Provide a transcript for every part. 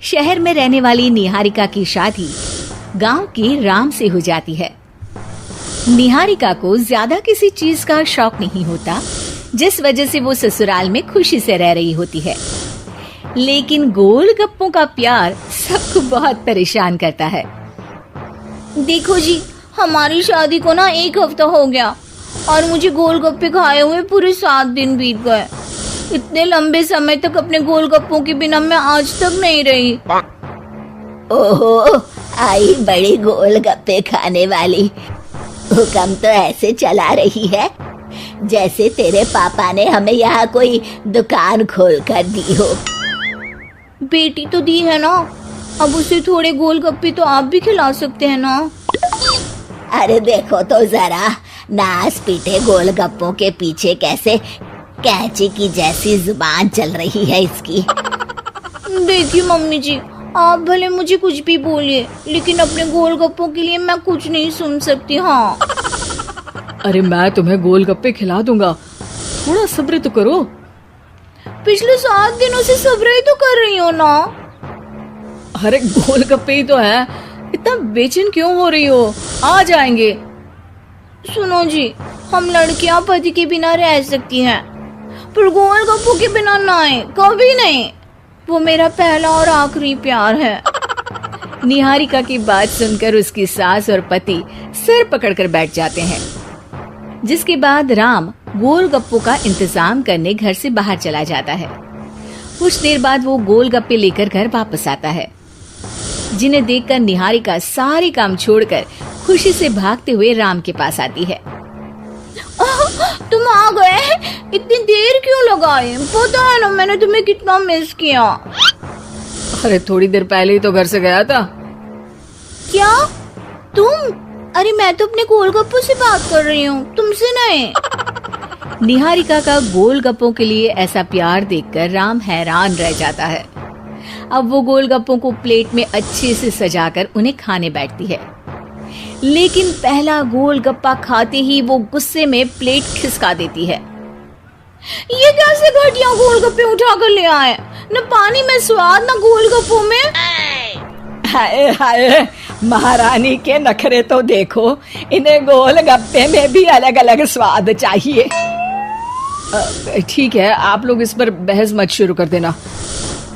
शहर में रहने वाली निहारिका की शादी गांव के राम से हो जाती है। निहारिका को ज्यादा किसी चीज का शौक नहीं होता, जिस वजह से वो ससुराल में खुशी से रह रही होती है। लेकिन गोलगप्पों का प्यार सबको बहुत परेशान करता है। देखो जी, हमारी शादी को ना 1 हफ्ता हो गया और मुझे गोलगप्पे खाए हुए पूरे 7 दिन बीत गए। इतने लंबे समय तक अपने गोलगप्पों के बिना मैं आज तक नहीं रही। ओहो, आई बड़ी गोलगप्पे खाने वाली। हुक्म तो ऐसे चला रही है जैसे तेरे पापा ने हमें यहाँ कोई दुकान खोल कर दी हो। बेटी तो दी है ना, अब उसे थोड़े गोलगप्पे तो आप भी खिला सकते हैं ना। अरे देखो तो जरा, नास पीटे गोलगप्पों के पीछे कैसे कैंची की जैसी जुबान चल रही है इसकी। देखिए मम्मी जी, आप भले मुझे कुछ भी बोलिए, लेकिन अपने गोलगप्पों के लिए मैं कुछ नहीं सुन सकती। हाँ, अरे मैं तुम्हें गोलगप्पे खिला दूंगा, थोड़ा सब्र तो करो। पिछले 7 दिनों से सब्र ही तो कर रही हो ना। अरे गोलगप्पे ही तो है, इतना बेचैन क्यों हो रही हो? आ जाएंगे। सुनो जी, हम लड़कियां पति के बिना रह सकती हैं, पर गोलगप्पों के बिना नहीं, कभी नहीं। वो मेरा पहला और आखिरी प्यार है। निहारिका की बात सुनकर उसकी सास और पति सिर पकड़कर बैठ जाते हैं। जिसके बाद राम गोलगप्पों का इंतजाम करने घर से बाहर चला जाता है। कुछ देर बाद वो गोलगप्पे लेकर घर वापस आता है, जिन्हें देखकर निहारिका सारे काम छोड़कर खुशी से भागते हुए राम के पास आती है। तुम आ गए? इतनी देर क्यों लगाई? पता है ना मैंने तुम्हें कितना मिस किया। अरे थोड़ी देर पहले ही तो घर से गया था। क्या तुम? अरे मैं तो अपने गोलगप्पों से बात कर रही हूँ, तुमसे नहीं। निहारिका का गोलगप्पों के लिए ऐसा प्यार देखकर राम हैरान रह जाता है। अब वो गोलगप्पों को प्लेट में अच्छे से सजाकर उन्हें खाने बैठती है। लेकिन पहला गोलगप्पा खाते ही वो गुस्से में प्लेट खिसका देती है। ये कैसे घटिया गोलगप्पे उठा कर ले आए? न पानी में स्वाद, न गोलगप्पों में। हाय हाय, महारानी के नखरे तो देखो, इन्हें गोलगप्पे में भी अलग अलग स्वाद चाहिए। ठीक है, आप लोग इस पर बहस मत शुरू कर देना,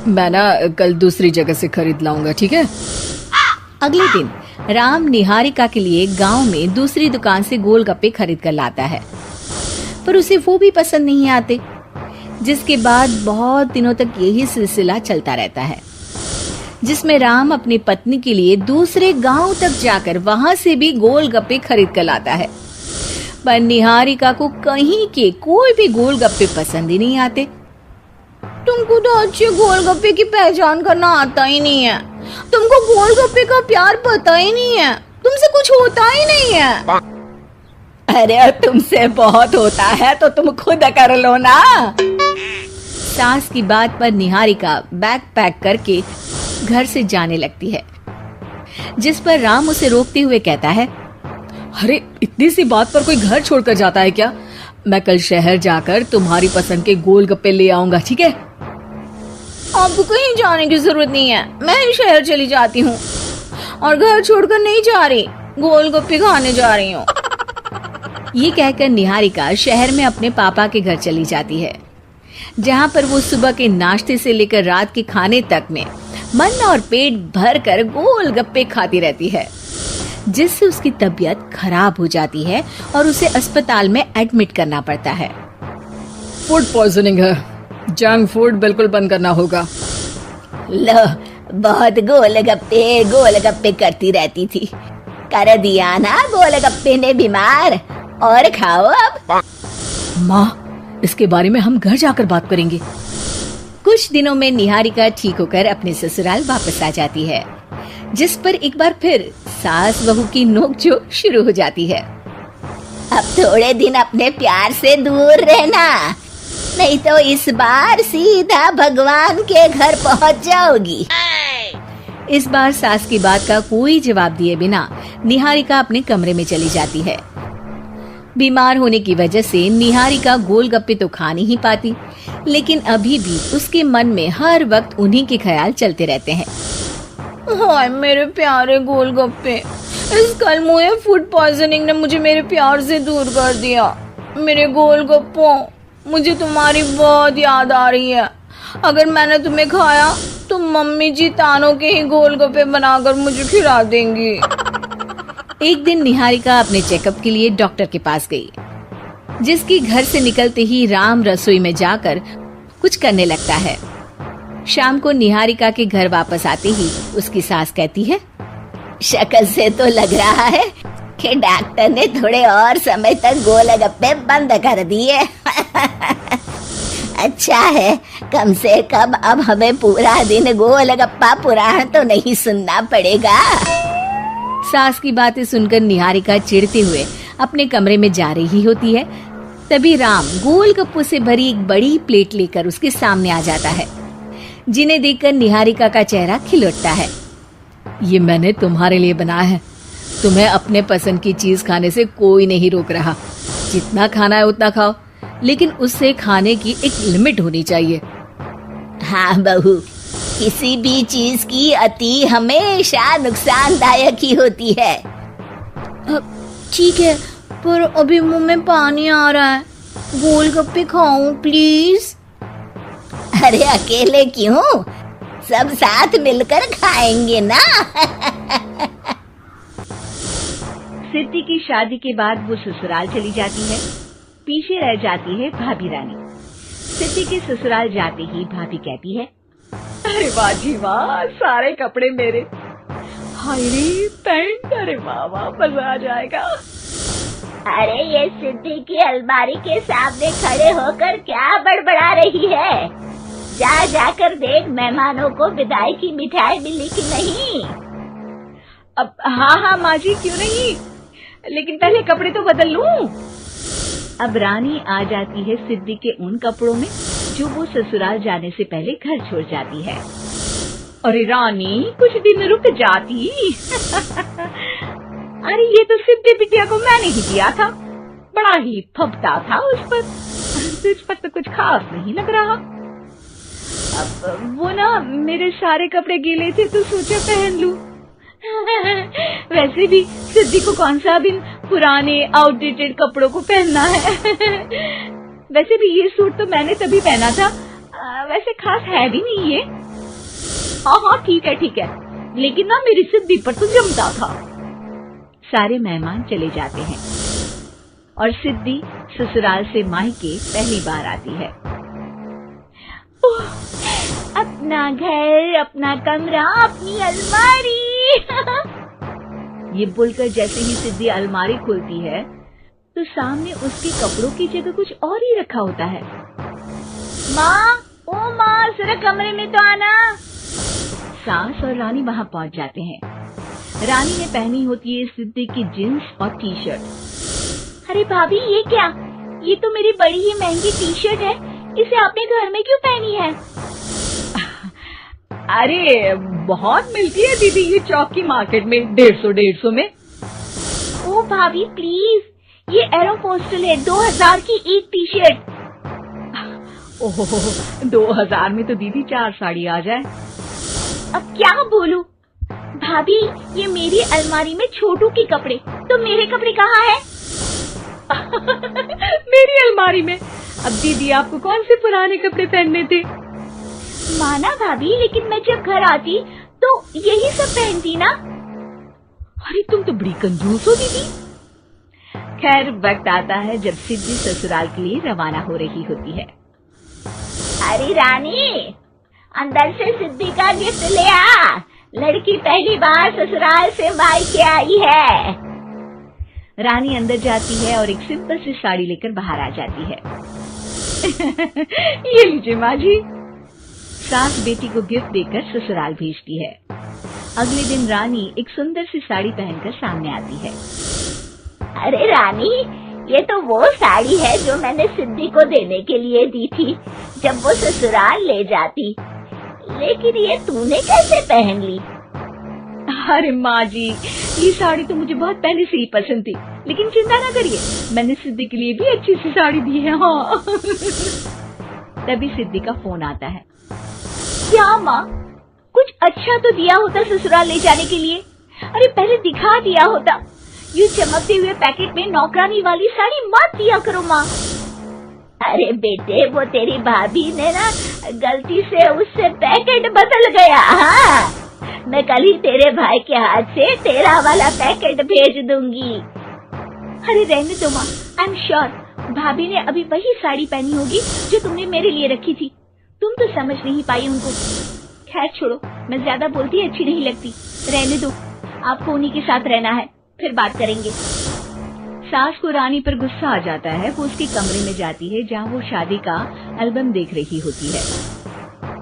मैं ना कल दूसरी जगह से खरीद लाऊंगा, ठीक है? अगले दिन राम निहारिका के लिए गांव में दूसरी दुकान से गोलगप्पे खरीद कर लाता है, पर उसे वो भी पसंद नहीं आते। जिसके बाद बहुत दिनों तक यही सिलसिला चलता रहता है, जिसमें राम अपनी पत्नी के लिए दूसरे गांव तक जाकर वहां से भी गोलगप्पे खरीद कर लाता है। पर निहारिका को कहीं के कोई भी गोलगप्पे पसंद ही नहीं आते। तुमको तो अच्छे गोलगप्पे की पहचान करना आता ही नहीं है। तुमको गोलगप्पे का प्यार पता ही नहीं है, तुमसे कुछ होता ही नहीं है। अरे तुमसे बहुत होता है तो तुम खुद कर लो ना। सास की बात पर निहारिका बैग पैक करके घर से जाने लगती है, जिस पर राम उसे रोकते हुए कहता है, अरे इतनी सी बात पर कोई घर छोड़कर जाता है क्या? मैं कल शहर जाकर तुम्हारी पसंद के गोलगप्पे ले आऊंगा, ठीक है? आपको कहीं जाने की जरूरत नहीं है, मैं ही शहर चली जाती हूँ और घर छोड़कर नहीं जा रही, गोलगप्पे खाने जा रही हूँ। ये कहकर निहारिका शहर में अपने पापा के घर चली जाती है, जहाँ पर वो सुबह के नाश्ते से लेकर रात के खाने तक में मन और पेट भर कर गोलगप्पे खाती रहती है, जिससे उसकी तबीयत खराब हो जाती है और उसे अस्पताल में एडमिट करना पड़ता है। फूड पॉइजनिंग है, जंक फूड बिल्कुल बंद करना होगा। लो, बहुत गोलगप्पे गोलगप्पे करती रहती थी, कर दिया ना गोलगप्पे ने बीमार। और खाओ अब। माँ, इसके बारे में हम घर जाकर बात करेंगे। कुछ दिनों में निहारिका ठीक होकर अपने ससुराल वापस आ जाती है, जिस पर एक बार फिर सास बहू की नोकझोंक शुरू हो जाती है। अब थोड़े दिन अपने प्यार से दूर रहना, नहीं तो इस बार सीधा भगवान के घर पहुंच जाओगी। इस बार सास की बात का कोई जवाब दिए बिना निहारिका अपने कमरे में चली जाती है। बीमार होने की वजह से निहारिका गोलगप्पे तो खा नहीं पाती, लेकिन अभी भी उसके मन में हर वक्त उन्हीं के ख्याल चलते रहते हैं। हाय मेरे प्यारे गोलगप्पे, इस कल मुझे फूड पॉइजनिंग ने मुझे मेरे प्यार से दूर कर दिया। मेरे गोलगप्पों, मुझे तुम्हारी बहुत याद आ रही है। अगर मैंने तुम्हें खाया तो मम्मी जी तानों के ही गोलगप्पे बनाकर मुझे खिला देंगी। एक दिन निहारिका अपने चेकअप के लिए डॉक्टर के पास गई, जिसकी घर से निकलते ही राम रसोई में जाकर कुछ करने लगता है। शाम को निहारिका के घर वापस आते ही उसकी सास कहती है, शक्ल से तो लग रहा है कि डॉक्टर ने थोड़े और समय तक गोलगप्पे बंद कर दिए। अच्छा है, कम से कम अब हमें पूरा दिन गोलगप्पा पुराण तो नहीं सुनना पड़ेगा। सास की बातें सुनकर निहारिका चिढ़ते हुए अपने कमरे में जा रही होती है। तभी राम गोलगप्पों से भरी एक बड़ी प्लेट लेकर उसके सामने आ जाता है, जिन्हें देखकर निहारिका का चेहरा खिल उठता है। ये मैंने तुम्हारे लिए बनाया है। तुम्हें अपने पसंद की चीज खाने से कोई नहीं रोक रहा। जितना खाना है उतना खाओ, लेकिन उससे खाने की एक लिमिट होनी चाहिए। हाँ बहू, किसी भी चीज की अति हमेशा नुकसानदायक ही होती है। ठीक है, पर अभी मुंह में पानी आ रहा है। गोलगप्पे खाऊं प्लीज? अरे अकेले क्यों, सब साथ मिलकर खाएंगे ना। सिद्धि की शादी के बाद वो ससुराल चली जाती है। पीछे रह जाती है भाभी रानी। सिद्धि के ससुराल जाते ही भाभी कहती है, अरे वाह जी वाह, सारे कपड़े मेरे। हाय रे पैंट, अरे वाह वाह, मजा आ जाएगा। अरे ये सिद्धि की अलमारी के सामने खड़े होकर क्या बड़बड़ा रही है? जा जाकर देख मेहमानों को विदाई की मिठाई मिली कि नहीं। अब हाँ माँ जी, क्यों नहीं, लेकिन पहले कपड़े तो बदल लूं। अब रानी आ जाती है सिद्धि के उन कपड़ों में जो वो ससुराल जाने से पहले घर छोड़ जाती है। अरे रानी, कुछ दिन रुक जाती। अरे ये तो सिद्धि बिटिया को मैंने ही दिया था, बड़ा ही फबता था उस पर। तुझ पर तो कुछ खास नहीं लग रहा। अब वो ना मेरे सारे कपड़े गीले थे तो सोचा पहन लूं। वैसे भी सिद्धि को कौन सा दिन पुराने आउटडेटेड कपड़ों को पहनना है। वैसे भी ये सूट तो मैंने तभी पहना था, वैसे खास है भी नहीं ये। हाँ ठीक है, लेकिन ना मेरी सिद्धि पर तो जमता था। सारे मेहमान चले जाते हैं और सिद्धि ससुराल से मायके पहली बार आती है। अपना घर, अपना कमरा, अपनी अलमारी। ये बोलकर जैसे ही सिद्धि अलमारी खोलती है तो सामने उसके कपड़ों की जगह कुछ और ही रखा होता है। माँ, जरा कमरे में तो आना। सास और रानी वहाँ पहुँच जाते हैं। रानी ने पहनी होती है सिद्धि की जींस और टी शर्ट। अरे भाभी, ये क्या? ये तो मेरी बड़ी ही महंगी टी शर्ट है, इसे आपने घर में क्यों पहनी है? अरे बहुत मिलती है दीदी ये चौक की मार्केट में, 150 में। ओ भाभी प्लीज, ये एरोपोस्टल है, 2000 की एक टी शर्ट। ओहो, 2000 में तो दीदी 4 साड़ी आ जाए। अब क्या बोलूं? भाभी, ये मेरी अलमारी में छोटू के कपड़े, तो मेरे कपड़े कहाँ हैं? मेरी अलमारी में? अब दीदी आपको कौन से पुराने कपड़े पहनने थे? माना भाभी, लेकिन मैं जब घर आती तो यही सब पहनती ना। अरे तुम तो बड़ी कंजूस हो दीदी। खैर, वक्त आता है जब सिद्धि ससुराल के लिए रवाना हो रही होती है। अरे रानी, अंदर से सिद्धि का गिफ्ट ले आ। लड़की पहली बार ससुराल से मायके आई है। रानी अंदर जाती है और एक सिंपल सी साड़ी लेकर बाहर आ जाती है। ये लीजिए माँ जी। सास बेटी को गिफ्ट देकर ससुराल भेजती है। अगले दिन रानी एक सुंदर सी साड़ी पहनकर सामने आती है। अरे रानी, ये तो वो साड़ी है जो मैंने सिद्धि को देने के लिए दी थी जब वो ससुराल ले जाती, लेकिन ये तूने कैसे पहन ली? अरे माँ जी, ये साड़ी तो मुझे बहुत पहले से ही पसंद थी, लेकिन चिंता ना करिए, मैंने सिद्धि के लिए भी अच्छी सी साड़ी दी है। हाँ। तभी सिद्धि का फोन आता है। क्या माँ, कुछ अच्छा तो दिया होता ससुराल ले जाने के लिए। अरे पहले दिखा दिया होता। ये चमकते हुए पैकेट में नौकरानी वाली साड़ी मत दिया करो माँ। अरे बेटे, वो तेरी भाभी ने ना गलती से उससे पैकेट बदल गया। हाँ, मैं कल ही तेरे भाई के हाथ से तेरा वाला पैकेट भेज दूंगी। अरे रहने दो माँ, आई एम श्योर भाभी ने अभी वही साड़ी पहनी होगी जो तुमने मेरे लिए रखी थी। तुम तो समझ नहीं पाई उनको। खैर छोड़ो, मैं ज्यादा बोलती अच्छी नहीं लगती, रहने दो। आपको उन्हीं के साथ रहना है, फिर बात करेंगे। सास को रानी पर गुस्सा आ जाता है। वो उसके कमरे में जाती है जहाँ वो शादी का एल्बम देख रही होती है।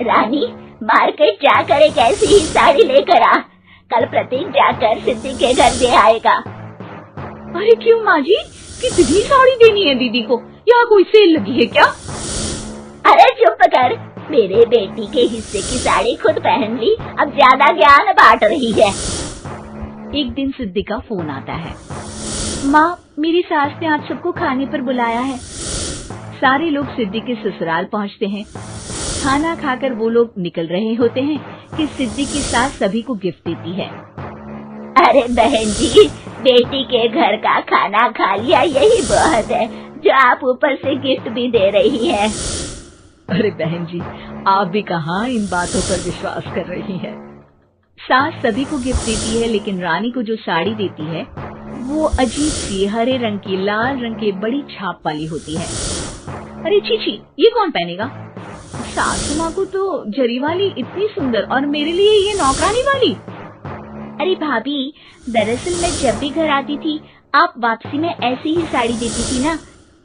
रानी, मार्केट जाकर एक ऐसी ही साड़ी लेकर आ। कल प्रतीक जाकर सिद्धि के घर दे आएगा। अरे क्यों माँ जी, कितनी साड़ी देनी है दीदी को? यहाँ कोई सेल लगी है क्या? अरे चुप कर, मेरे बेटी के हिस्से की साड़ी खुद पहन ली, अब ज्यादा ज्ञान बांट रही है। एक दिन सिद्धि का फोन आता है। माँ, मेरी सास ने आज सबको खाने पर बुलाया है। सारे लोग सिद्धि के ससुराल पहुँचते हैं। खाना खाकर वो लोग निकल रहे होते हैं कि सिद्धि की सास सभी को गिफ्ट देती है। अरे बहन जी, बेटी के घर का खाना खा लिया, यही बहुत है, जो आप ऊपर से गिफ्ट भी दे रही है। अरे बहन जी, आप भी कहाँ इन बातों पर विश्वास कर रही है। सास सभी को गिफ्ट देती है, लेकिन रानी को जो साड़ी देती है वो अजीब सी हरे रंग की, लाल रंग की बड़ी छाप वाली होती है। अरे चीची, ये कौन पहनेगा? सासू माँ को तो जरी वाली इतनी सुंदर, और मेरे लिए ये नौकरानी वाली। अरे भाभी, दरअसल मैं जब भी घर आती थी आप वापसी में ऐसी ही साड़ी देती थी ना,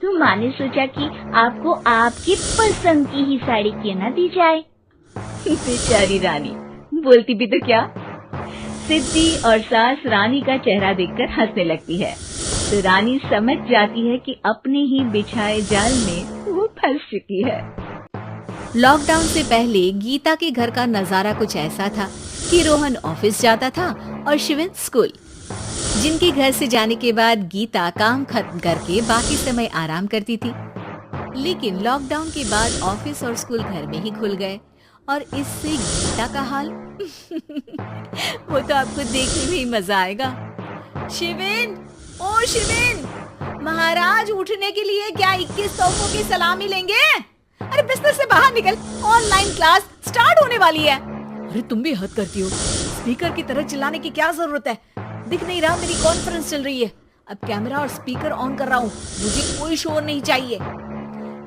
तो माँ ने सोचा कि आपको आपकी पसंद की ही साड़ी क्यों ना दी जाए। बेचारी रानी, बोलती भी तो क्या। सिद्धि और सास रानी का चेहरा देखकर हंसने लगती है, तो रानी समझ जाती है कि अपने ही बिछाए जाल में वो फंस चुकी है। लॉकडाउन से पहले गीता के घर का नजारा कुछ ऐसा था कि रोहन ऑफिस जाता था और शिविन स्कूल। जिनके घर से जाने के बाद गीता काम खत्म करके बाकी समय आराम करती थी। लेकिन लॉकडाउन के बाद ऑफिस और स्कूल घर में ही खुल गए, और इससे गीता का हाल वो तो आपको देखने में ही मजा आएगा। शिविन, ओ शिविन, महाराज उठने के लिए क्या 21 तोपों की सलामी लेंगे? अरे बिस्तर से बाहर निकल, ऑनलाइन क्लास स्टार्ट होने वाली है। अरे तुम भी हद करती हो, स्पीकर की तरह चिल्लाने की क्या जरूरत है? दिख नहीं रहा मेरी कॉन्फ्रेंस चल रही है। अब कैमरा और स्पीकर ऑन कर रहा हूँ, मुझे कोई शोर नहीं चाहिए।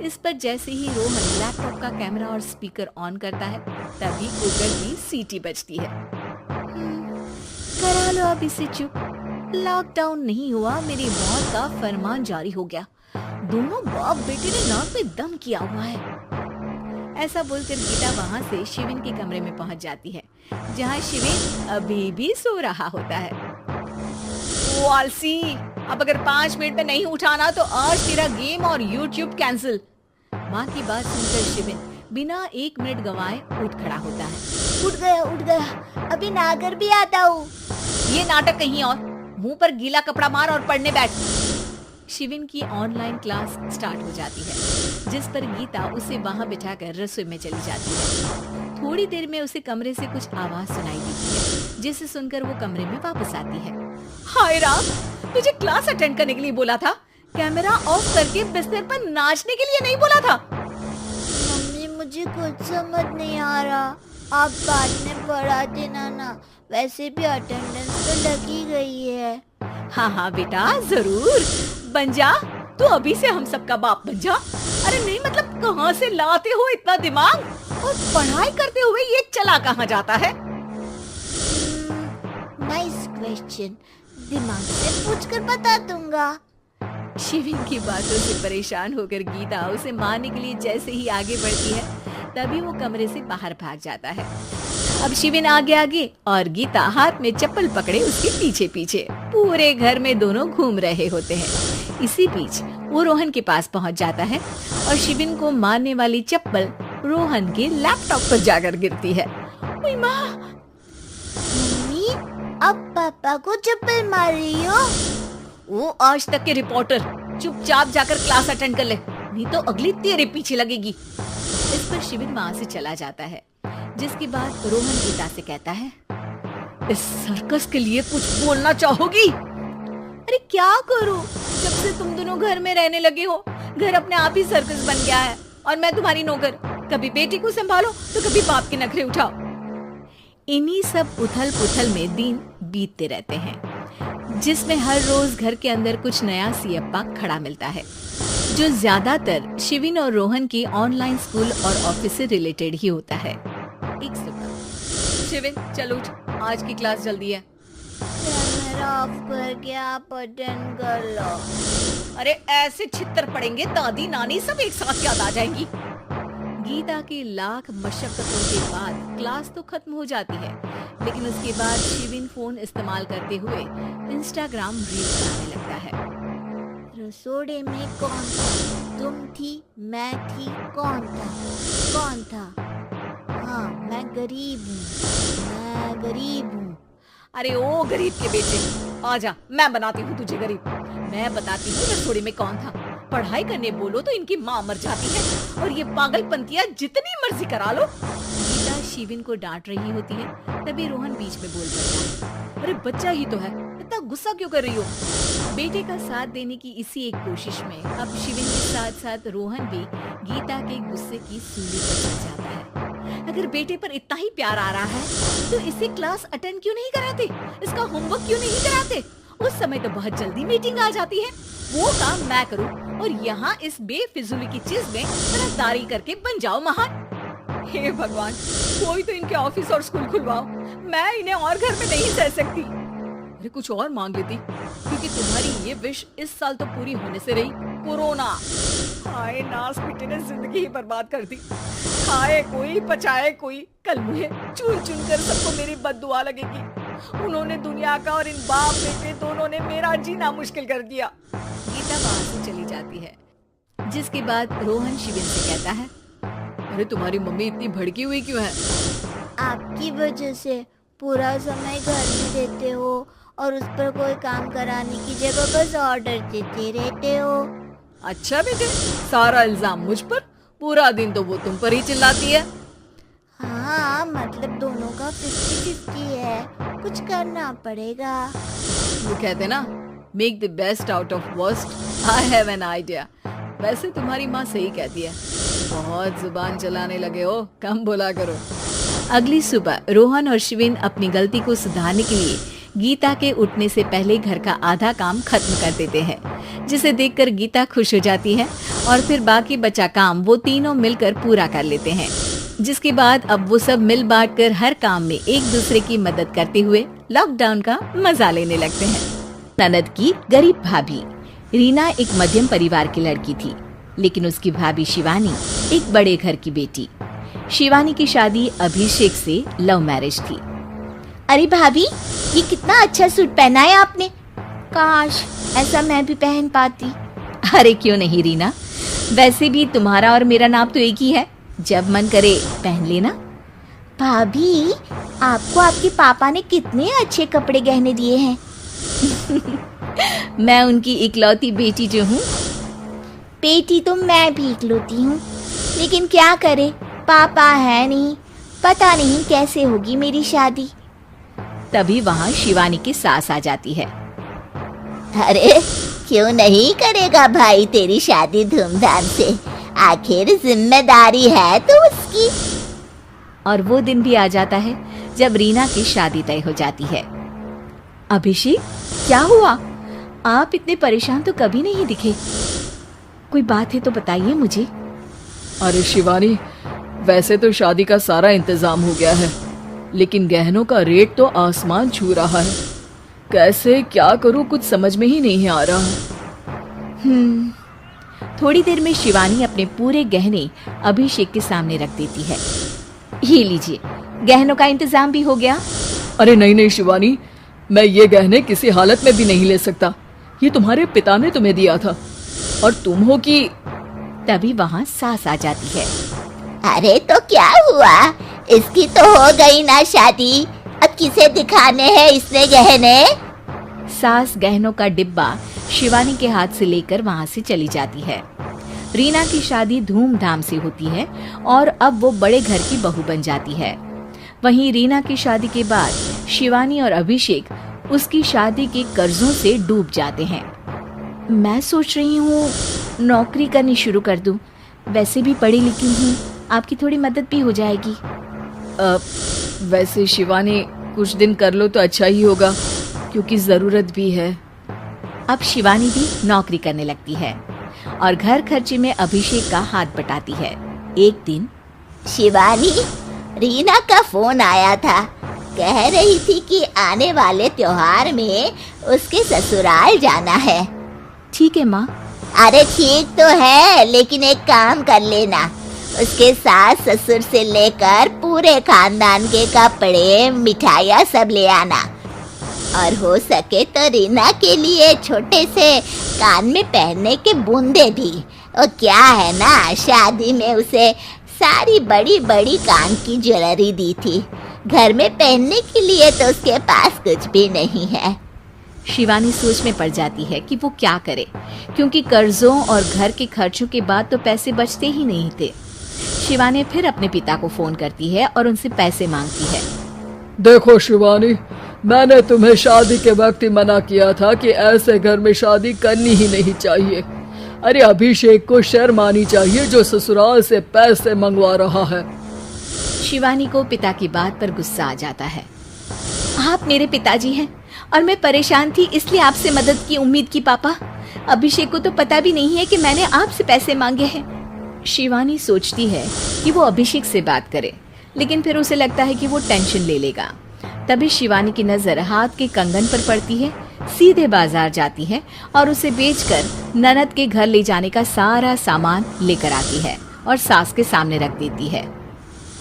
इस पर जैसे ही रोहन लैपटॉप का कैमरा और स्पीकर ऑन करता है, तभी कुकर की सीटी बजती है। करा लो अब इसे चुप। लॉकडाउन नहीं हुआ, मेरी मौत का फरमान जारी हो गया। दोनों बाप बेटे ने नाक में दम किया हुआ है। ऐसा बोलकर गीता वहाँ से शिविन के कमरे में पहुँच जाती है, जहाँ शिविन अभी भी सो रहा होता है। ओ आलसी, अब अगर 5 मिनट में नहीं उठाना तो आज तेरा गेम और यूट्यूब कैंसिल। माँ की बात सुनकर शिविन बिना 1 मिनट गवाए उठ खड़ा होता है। उठ गया, अभी नागर भी आता हूँ। ये नाटक कहीं और, मुंह पर गीला कपड़ा मार और पढ़ने बैठ। शिविन की ऑनलाइन क्लास स्टार्ट हो जाती है, जिस पर गीता उसे वहां बिठाकर रसोई में चली जाती है। थोड़ी देर में उसे कमरे से कुछ आवाज सुनाई देती है, जिसे सुनकर वो कमरे में वापस आती है। हाय राम, तुझे क्लास अटेंड करने के लिए बोला था, कैमरा ऑफ करके बिस्तर पर नाचने के लिए नहीं बोला था। मम्मी, मुझे कुछ समझ नहीं आ रहा, आप बाद में पढ़ा देना ना, वैसे भी अटेंडेंस तो लगी गई है। हाँ बेटा, जरूर बन जा, तू अभी से हम सबका बाप बन जा। अरे नहीं मतलब कहाँ से लाते हो इतना दिमाग, और पढ़ाई करते हुए ये चला कहाँ जाता है? नाइस क्वेश्चन, दिमाग से पूछकर बता दूंगा। शिविन की बातों से परेशान होकर गीता उसे मारने के लिए जैसे ही आगे बढ़ती है, तभी वो कमरे से बाहर भाग जाता है। अब शिविन आगे और गीता हाथ में चप्पल पकड़े उसके पीछे पीछे पूरे घर में दोनों घूम रहे होते हैं। इसी बीच वो रोहन के पास पहुंच जाता है और शिविन को मारने वाली चप्पल रोहन के लैपटॉप पर जाकर गिरती है। ओए माँ! मम्मी, अब पापा को चप्पल मार रही हो? वो आज तक के रिपोर्टर, चुपचाप जाकर क्लास अटेंड कर ले, नहीं तो अगली तेरे पीछे लगेगी। इस पर शिविन वहां से चला जाता है, जिसके बाद रोहन गीता से कहता है, इस सर्कस के लिए कुछ बोलना चाहोगी? अरे क्या करूं, जब से तुम दोनों घर में रहने लगे हो, घर अपने आप ही सर्कस बन गया है और मैं तुम्हारी नौकर। कभी बेटी को संभालो तो कभी बाप के नखरे उठाओ। इन्हीं सब उथल पुथल में दिन बीतते रहते हैं, जिसमें हर रोज घर के अंदर कुछ नया सियप्पा खड़ा मिलता है, जो ज्यादातर शिविन और रोहन की ऑनलाइन स्कूल और ऑफिस से रिलेटेड ही होता है। एक सुबह, शिविन चल उठ, आज की क्लास जल्दी है। कैमरा ऑफ करके आप अटेंड कर लो। अरे ऐसे छित्तर पड़ेंगे, दादी नानी सब एक साथ याद आ जाएंगी। गीता की लाख मशक्कतों के बाद क्लास तो खत्म हो जाती है, लेकिन उसके बाद शिविन फोन इस्तेमाल करते हुए इंस्टाग्राम रील बनाने लगता है। रसोड़े में कौन था? तुम थी, मैं थी, कौन था? कौन था? हाँ, मैं गरीब हूँ। अरे ओ गरीब के बेटे, आजा, मैं बनाती हूँ तुझे गरीब। मैं बताती हूँ रसोड़ी में कौन था। पढ़ाई करने बोलो तो इनकी माँ मर जाती है, और ये पागलपंतियाँ जितनी मर्जी करा लो। गीता शिविन को डांट रही होती है, तभी रोहन बीच में बोल पड़ता है, अरे बच्चा ही तो है, इतना गुस्सा क्यों कर रही हो? बेटे का साथ देने की इसी एक कोशिश में अब शिविन के साथ साथ रोहन भी गीता के गुस्से की सूली पर चढ़ जाता है। अगर बेटे पर इतना ही प्यार आ रहा है तो इसे क्लास अटेंड क्यों नहीं कराते? इसका होमवर्क क्यों नहीं कराते? उस समय तो बहुत जल्दी मीटिंग आ जाती है, वो काम मैं करूं और यहाँ इस बेफिजूली की चीज में तरफदारी करके बन जाओ महान। हे भगवान, कोई तो इनके ऑफिस और स्कूल खुलवाओ, मैं इन्हें और घर में नहीं सह सकती। अरे कुछ और मांग लेती, क्योंकि तुम्हारी ये विश इस साल तो पूरी होने से रही, कोरोना। हाय नास बेटे ने जिंदगी ही बर्बाद कर दी। खाए कोई पचाए कोई, कल मुझे चुन चुन कर सबको मेरी बद्दुआ लगेगी। उन्होंने दुनिया का और इन बाप बेटे दोनों ने मेरा जीना मुश्किल कर दिया। गीता वहां से चली जाती है, जिसके बाद रोहन शिविन से कहता है, अरे तुम्हारी मम्मी इतनी भड़की हुई क्यों है? आपकी वजह से पूरा समय घर में रहते हो और उस पर कोई काम कराने की जगह बस ऑर्डर देते रहते हो। अच्छा बेटे, सारा इल्जाम मुझ पर? पूरा दिन तो वो तुम पर ही चिल्लाती है। हाँ, मतलब दोनों का 50-50 है, कुछ करना पड़ेगा। वो कहते ना, make the best out of worst. I have an idea. वैसे तुम्हारी माँ सही कहती है, बहुत जुबान चलाने लगे हो, कम बोला करो। अगली सुबह रोहन और शिविन अपनी गलती को सुधारने के लिए गीता के उठने से पहले घर का आधा काम खत्म कर देते हैं, जिसे देखकर गीता खुश हो जाती है और फिर बाकी बचा काम वो तीनों मिलकर पूरा कर लेते हैं। जिसके बाद अब वो सब मिल बांट कर हर काम में एक दूसरे की मदद करते हुए लॉकडाउन का मजा लेने लगते हैं। ननद की गरीब भाभी रीना एक मध्यम परिवार की लड़की थी, लेकिन उसकी भाभी शिवानी एक बड़े घर की बेटी। शिवानी की शादी अभिषेक से लव मैरिज थी। अरे भाभी, ये कितना अच्छा सूट पहना है आपने, काश ऐसा मैं भी पहन पाती। अरे क्यों नहीं रीना, वैसे भी तुम्हारा और मेरा नाम तो एक ही है, जब मन करे पहन लेना। भाभी, आपको आपके पापा ने कितने अच्छे कपड़े गहने दिए हैं। मैं उनकी इकलौती बेटी जो हूँ। बेटी तो मैं भी इकलौती हूँ, लेकिन क्या करे, पापा है नहीं, पता नहीं कैसे होगी मेरी शादी। तभी वहाँ शिवानी की सास आ जाती है। अरे क्यों नहीं करेगा भाई तेरी शादी धूमधाम से, आखिर जिम्मेदारी है तो उसकी। और वो दिन भी आ जाता है जब रीना की शादी तय हो जाती है। अभिषेक, क्या हुआ? आप इतने परेशान तो कभी नहीं दिखे, कोई बात है तो बताइए मुझे। अरे शिवानी, वैसे तो शादी का सारा इंतजाम हो गया है, लेकिन गहनों का रेट तो आसमान छू रहा है। कैसे क्या करूं, कुछ समझ में ही नहीं आ रहा। थोड़ी देर में शिवानी अपने पूरे गहने अभिषेक के सामने रख देती है। ये लीजिए, गहनों का इंतजाम भी हो गया। अरे नहीं नहीं शिवानी, मैं ये गहने किसी हालत में भी नहीं ले सकता। ये तुम्हारे पिता ने तुम्हें दिया था और तुम हो कि। तभी वहाँ सास आ जाती है। अरे तो क्या हुआ, इसकी तो हो गई ना शादी, अब किसे दिखाने हैं इसने गहने? सास गहनों का डिब्बा शिवानी के हाथ से लेकर वहां से चली जाती है। रीना की शादी धूमधाम से होती है और अब वो बड़े घर की बहू बन जाती है। वहीं रीना की शादी के बाद शिवानी और अभिषेक उसकी शादी के कर्जों से डूब जाते हैं। मैं सोच रही हूँ नौकरी करनी शुरू कर दूँ। वैसे भी पढ़ी लिखी हूँ, आपकी थोड़ी मदद भी हो जाएगी। वैसे शिवानी कुछ दिन कर लो तो अच्छा ही होगा, क्योंकि जरूरत भी है। अब शिवानी भी नौकरी करने लगती है और घर खर्चे में अभिषेक का हाथ बटाती है। एक दिन शिवानी, रीना का फोन आया था। कह रही थी कि आने वाले त्योहार में उसके ससुराल जाना है। ठीक है माँ। अरे ठीक तो है, लेकिन एक काम कर लेना, उसके सास ससुर से लेकर पूरे खानदान के कपड़े मिठाइयाँ सब ले आना, और हो सके तो रीना के लिए छोटे से कान में पहनने के बूंदे भी। और क्या है ना, शादी में उसे सारी बड़ी बड़ी कान की ज्वेलरी दी थी, घर में पहनने के लिए तो उसके पास कुछ भी नहीं है। शिवानी सोच में पड़ जाती है कि वो क्या करे, क्योंकि कर्जों और घर के खर्चों के बाद तो पैसे बचते ही नहीं थे। शिवानी फिर अपने पिता को फोन करती है और उनसे पैसे मांगती है। देखो शिवानी, मैंने तुम्हें शादी के वक्त ही मना किया था कि ऐसे घर में शादी करनी ही नहीं चाहिए। अरे अभिषेक को शर्म आनी चाहिए जो ससुराल से पैसे मंगवा रहा है। शिवानी को पिता की बात पर गुस्सा आ जाता है। आप मेरे पिताजी हैं और मैं परेशान थी, इसलिए आपसे मदद की उम्मीद की पापा। अभिषेक को तो पता भी नहीं है कि मैंने आपसे पैसे मांगे हैं। शिवानी सोचती है कि वो अभिषेक से बात करे, लेकिन फिर उसे लगता है कि वो टेंशन ले लेगा। तभी शिवानी की नजर हाथ के कंगन पर पड़ती है। सीधे बाजार जाती है और उसे बेचकर ननद के घर ले जाने का सारा सामान लेकर आती है और सास के सामने रख देती है।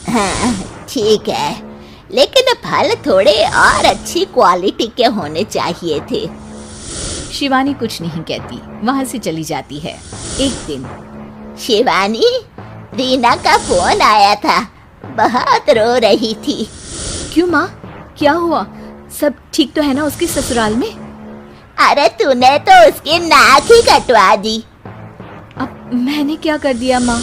हाँ ठीक है, लेकिन फल थोड़े और अच्छी क्वालिटी के होने चाहिए थे। शिवानी कुछ नहीं कहती, वहां से चली जाती है। एक दिन शिवानी, रीना का फोन आया था, बहुत रो रही थी। क्यों माँ, क्या हुआ? सब ठीक तो है ना उसके ससुराल में? अरे तूने तो उसकी नाक ही कटवा दी। अब मैंने क्या कर दिया माँ?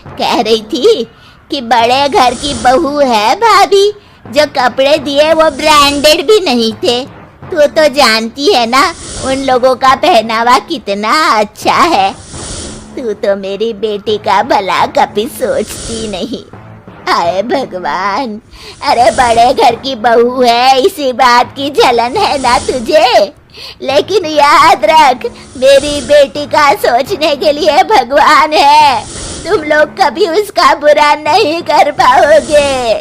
कह रही थी कि बड़े घर की बहू है भाभी, जो कपड़े दिए वो ब्रांडेड भी नहीं थे। तू तो जानती है ना उन लोगों का पहनावा कितना अच्छा है। तू तो मेरी बेटी का भला कभी सोचती नहीं। हाय भगवान, अरे बड़े घर की बहू है, इसी बात की जलन है ना तुझे? लेकिन याद रख, मेरी बेटी का सोचने के लिए भगवान है। तुम लोग कभी उसका बुरा नहीं कर पाओगे।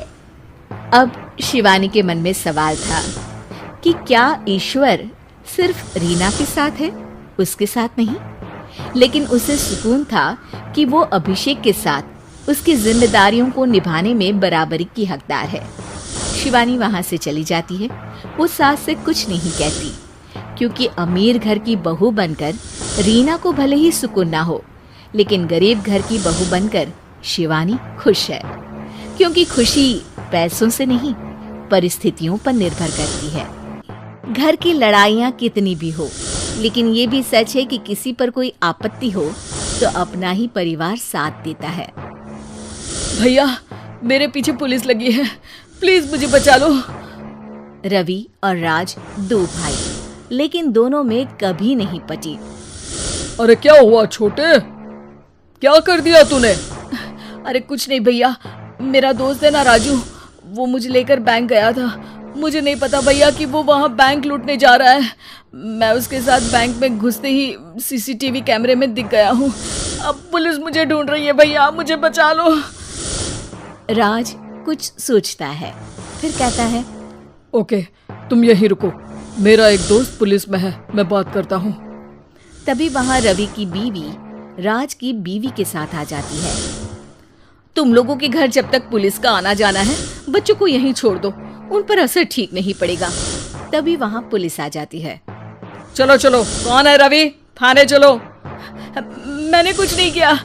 अब शिवानी के मन में सवाल था कि क्या ईश्वर सिर्फ रीना के साथ है, उसके साथ नहीं? लेकिन उसे सुकून था कि वो अभिषेक के साथ उसकी जिम्मेदारियों को निभाने में बराबरी की हकदार है। शिवानी वहां से चली जाती है। वो सास से कुछ नहीं कहती, क्योंकि अमीर घर की बहू बनकर रीना को भले ही सुकून ना हो, लेकिन गरीब घर की बहू बनकर शिवानी खुश है, क्योंकि खुशी पैसों से नहीं परिस्थितियों पर निर्भर करती है। घर की लड़ाइयाँ कितनी भी हो, लेकिन ये भी सच है कि किसी पर कोई आपत्ति हो तो अपना ही परिवार साथ देता है। भैया, मेरे पीछे पुलिस लगी है, प्लीज मुझे बचा लो। रवि और राज दो भाई, लेकिन दोनों में कभी नहीं पटी। अरे क्या हुआ छोटे, क्या कर दिया तूने? अरे कुछ नहीं भैया, मेरा दोस्त है ना राजू, वो मुझे लेकर बैंक गया था। मुझे नहीं पता भैया कि वो वहाँ बैंक लूटने जा रहा है। मैं उसके साथ बैंक में घुसते ही सीसीटीवी कैमरे में दिख गया हूँ। अब पुलिस मुझे ढूंढ रही है भैया, मुझे बचा लो। राज कुछ सोचता है, फिर कहता है, ओके, तुम यहीं रुको, मेरा एक दोस्त पुलिस में है, मैं बात करता हूँ। तभी वहाँ रवि की बीवी राज की बीवी के साथ आ जाती है। तुम लोगों के घर जब तक पुलिस का आना जाना है, बच्चों को यहीं छोड़ दो, उन पर असर ठीक नहीं पड़ेगा। तभी वहाँ पुलिस आ जाती है। चलो चलो, कौन है रवि, थाने चलो। मैंने कुछ नहीं किया,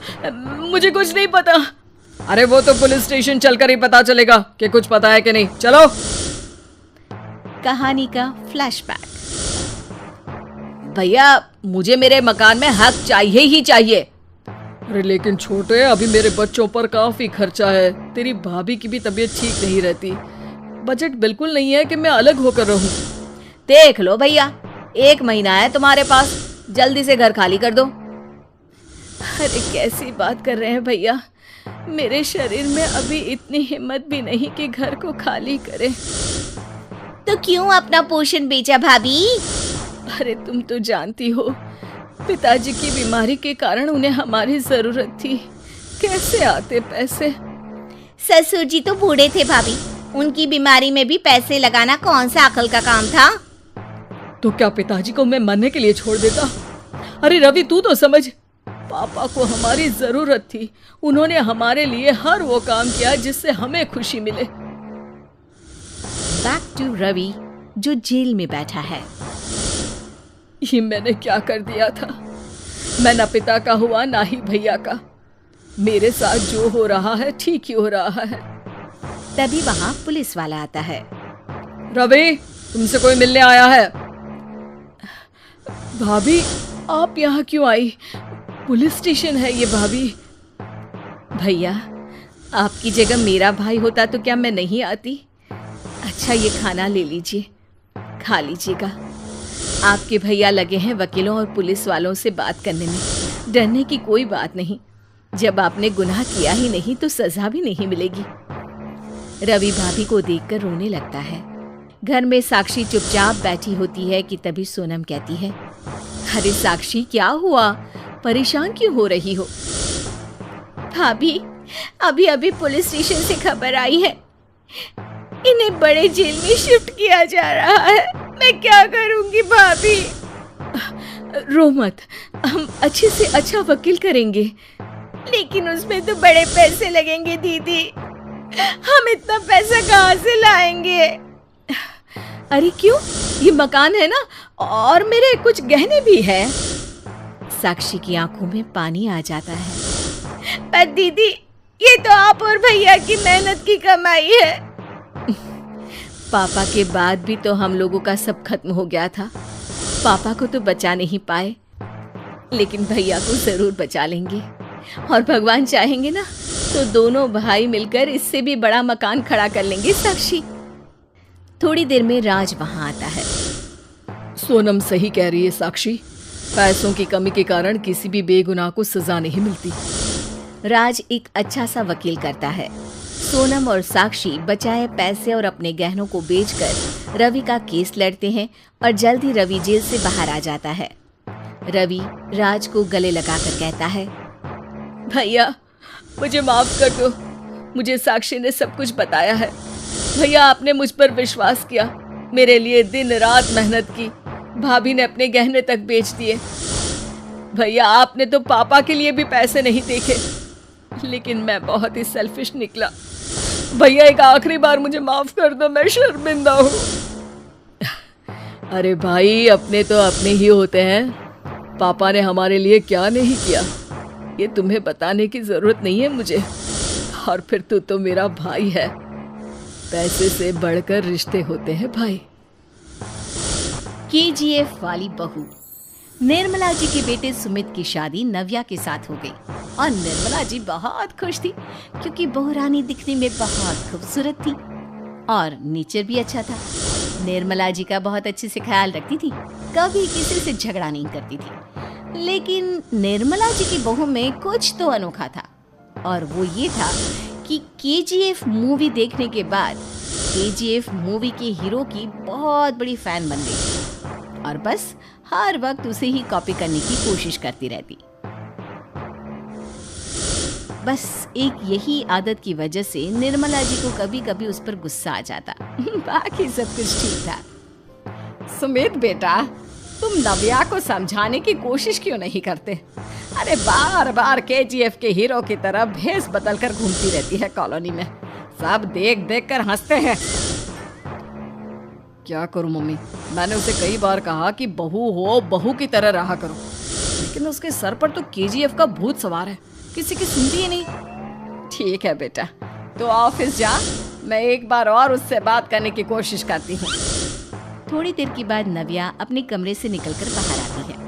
मुझे कुछ नहीं पता। अरे वो तो पुलिस स्टेशन चलकर ही पता चलेगा कि कुछ पता है कि नहीं। चलो। कहानी का फ्लैशबैक। भैया मुझे मेरे मकान में हक चाहिए ही चाहिए। अरे लेकिन छोटे, अभी मेरे बच्चों पर काफी खर्चा है, तेरी भाभी की भी तबीयत ठीक नहीं रहती, बजट बिल्कुल नहीं है कि मैं अलग होकर रहूं। देख लो भैया, 1 महीना है तुम्हारे पास, जल्दी से घर खाली कर दो। अरे कैसी बात कर रहे हैं भैया, मेरे शरीर में अभी इतनी हिम्मत भी नहीं कि घर को खाली करे। तो क्यों अपना पोषण बेचा भाभी? अरे तुम तो जानती हो, पिताजी की बीमारी के कारण उन्हें हमारी जरूरत थी, कैसे आते पैसे। ससुर जी तो बूढ़े थे भाभी, उनकी बीमारी में भी पैसे लगाना कौन सा अकल का काम था? तो क्या पिताजी को मैं मरने के लिए छोड़ देता? अरे रवि तू तो समझ, पापा को हमारी जरूरत थी, उन्होंने हमारे लिए हर वो काम किया जिससे हमें खुशी मिले। बैक टू रवि जो जेल में बैठा है। ये मैंने क्या कर दिया था? मैं ना पिता का हुआ ना ही भैया का। मेरे साथ जो हो रहा है ठीक ही हो रहा है। तभी वहां पुलिस वाला आता है। रवि तुमसे कोई मिलने आया है। भाभी आप यहाँ क्यों आई? पुलिस स्टेशन है ये भाभी। भैया आपकी जगह मेरा भाई होता तो क्या मैं नहीं आती? अच्छा ये खाना ले लीजिए, खा लीजिएगा। आपके भैया लगे हैं वकीलों और पुलिस वालों से बात करने में। डरने की कोई बात नहीं, जब आपने गुनाह किया ही नहीं तो सजा भी नहीं मिलेगी। रवि भाभी को देखकर रोने लगता है। घर में साक्षी चुपचाप बैठी होती है कि तभी सोनम कहती है, अरे साक्षी क्या हुआ, परेशान क्यों हो रही हो? भाभी अभी अभी पुलिस स्टेशन से खबर आई है, इन्हें बड़े जेल में शिफ्ट किया जा रहा है। मैं क्या करूंगी भाभी? रो मत, हम अच्छे से अच्छा वकील करेंगे। लेकिन उसमें तो बड़े पैसे लगेंगे दीदी, हम इतना पैसा कहाँ से लाएंगे? अरे क्यों, ये मकान है ना, और मेरे कुछ गहने भी हैं। साक्षी की आंखों में पानी आ जाता है। पर दीदी ये तो आप और भैया की मेहनत की कमाई है। पापा के बाद भी तो हम लोगों का सब खत्म हो गया था। पापा को तो बचा नहीं पाए, लेकिन भैया को जरूर बचा लेंगे, और भगवान चाहेंगे ना तो दोनों भाई मिलकर इससे भी बड़ा मकान खड़ा कर लेंगे। साक्षी। थोड़ी देर में राज वहां आता है। सोनम सही कह रही है साक्षी, पैसों की कमी के कारण किसी भी बेगुनाह को सजा नहीं मिलती। राज एक अच्छा सा वकील करता है। सोनम और साक्षी बचाए पैसे और अपने गहनों को बेचकर रवि का केस लड़ते हैं और जल्द ही रवि जेल से बाहर आ जाता है। रवि राज को गले लगाकर कहता है, भैया मुझे माफ कर दो, मुझे साक्षी ने सब कुछ बताया है। भैया आपने मुझ पर विश्वास किया, मेरे लिए दिन रात मेहनत की, भाभी ने अपने गहने तक बेच दिए। भैया आपने तो पापा के लिए भी पैसे नहीं देखे, लेकिन मैं बहुत ही सेल्फिश निकला। भैया एक आखिरी बार मुझे माफ कर दो, मैं शर्मिंदा हूँ। अरे भाई अपने तो अपने ही होते हैं, पापा ने हमारे लिए क्या नहीं किया ये तुम्हें बताने की जरूरत नहीं है मुझे। और फिर तू तो मेरा भाई है, पैसे से बढ़कर रिश्ते होते हैं भाई। KGF वाली बहू। निर्मला जी के बेटे सुमित की शादी नव्या के साथ हो गई और निर्मला जी बहुत खुश थी, क्योंकि बहू रानी दिखने में बहुत खूबसूरत थी और नेचर भी अच्छा था। निर्मला जी का बहुत अच्छे से ख्याल रखती थी, कभी किसी से झगड़ा नहीं करती थी। लेकिन निर्मला जी की बहू में कुछ तो अनोखा था, और वो ये था कि KGF मूवी देखने के बाद KGF मूवी के हीरो की बहुत बड़ी फैन बन गई और बस हर वक्त उसे ही कॉपी करने की कोशिश करती रहती। बस एक यही आदत की वजह से निर्मला जी को कभी कभी उस पर गुस्सा आ जाता। बाकी सब कुछ ठीक था। सुमित बेटा, तुम नव्या को समझाने की कोशिश क्यों नहीं करते? अरे बार बार KGF के हीरो की तरह भेष बदल कर घूमती रहती है कॉलोनी में, सब देख देख कर हंसते हैं। क्या करूं मम्मी, मैंने उसे कई बार कहा कि बहू हो, बहू की तरह रहा करो, लेकिन उसके सर पर तो KGF का भूत सवार है, किसी की सुनती ही नहीं। ठीक है बेटा, तो ऑफिस जा, मैं एक बार और उससे बात करने की कोशिश करती हूँ। थोड़ी देर के बाद नव्या अपने कमरे से निकलकर बाहर आती है।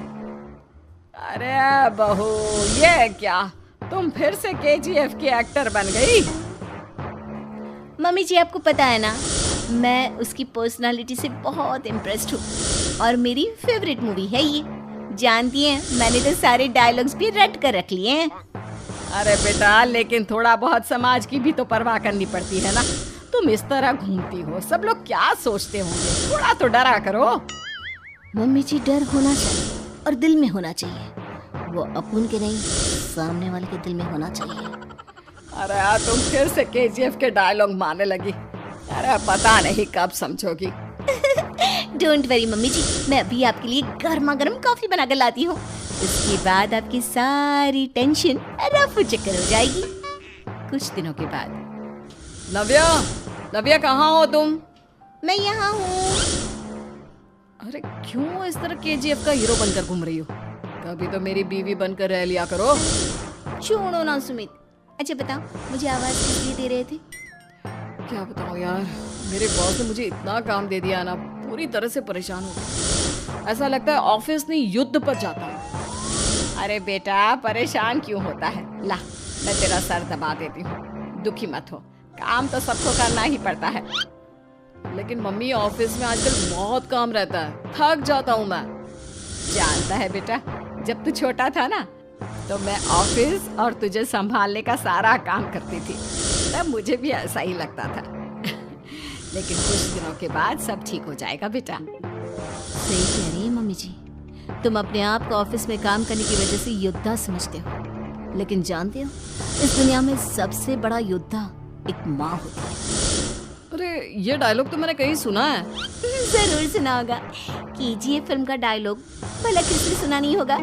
अरे बहू, ये क्या, तुम फिर से केजीएफ की एक्टर बन गई? मम्मी जी आपको पता है ना, मैं उसकी पर्सनालिटी से बहुत इम्प्रेस्ड हूँ और मेरी फेवरेट मूवी है ये। जानती हैं, मैंने तो सारे डायलॉग्स भी रट कर रख लिए हैं। अरे बेटा, लेकिन थोड़ा बहुत समाज की भी तो परवाह करनी पड़ती है ना। तुम इस तरह घूमती हो, सब लोग क्या सोचते होंगे, थोड़ा तो डरा करो। मम्मी जी डर होना चाहिए और दिल में होना चाहिए, वो अपुन के नहीं सामने वाले के दिल में होना चाहिए। अरे यार, तुम फिर से केजीएफ के डायलॉग मारने लगी। अरे पता नहीं कब समझोगी। डोंट वरी मम्मी जी, मैं अभी आपके लिए गर्मा गर्म कॉफी बना कर लाती हूँ। उसके बाद आपकी सारी टेंशन रफू चक्कर हो जाएगी। कुछ दिनों के बाद नव्या, नव्या कहाँ हो तुम? मैं यहाँ हूँ। अरे क्यों इस तरह केजीएफ का हीरो बनकर घूम रही हो? कभी तो मेरी बीवी बनकर रह लिया करो। छोड़ो ना सुमित। अच्छा बताओ, मुझे आवाज किस लिए दे रहे थे? क्या बताऊं यार, मेरे बॉस ने मुझे इतना काम दे दिया ना, पूरी तरह से परेशान हो गई। ऐसा लगता है ऑफिस नहीं युद्ध पर जाता हूँ। अरे बेटा, परेशान क्यों होता है? ला, मैं तेरा सर दबा देती हूँ, दुखी मत हो। काम तो सबको करना ही पड़ता है। लेकिन मम्मी, ऑफिस में आजकल बहुत काम रहता है, थक जाता हूँ मैं। जानता है बेटा, जब तू छोटा था ना, तो मैं ऑफिस और तुझे संभालने का सारा काम करती थी, तब मुझे भी ऐसा ही लगता था। लेकिन कुछ दिनों के बाद सब ठीक हो जाएगा बेटा। सही कह रही है मम्मी जी, तुम अपने आप को ऑफिस में काम करने की वजह से योद्धा समझते हो, लेकिन जानते हो, इस दुनिया में सबसे बड़ा योद्धा एक माँ होती है। अरे ये डायलॉग तो मैंने कहीं सुना है। जरूर सुना होगा, केजीएफ फिल्म का डायलॉग, भला किसने सुना नहीं होगा?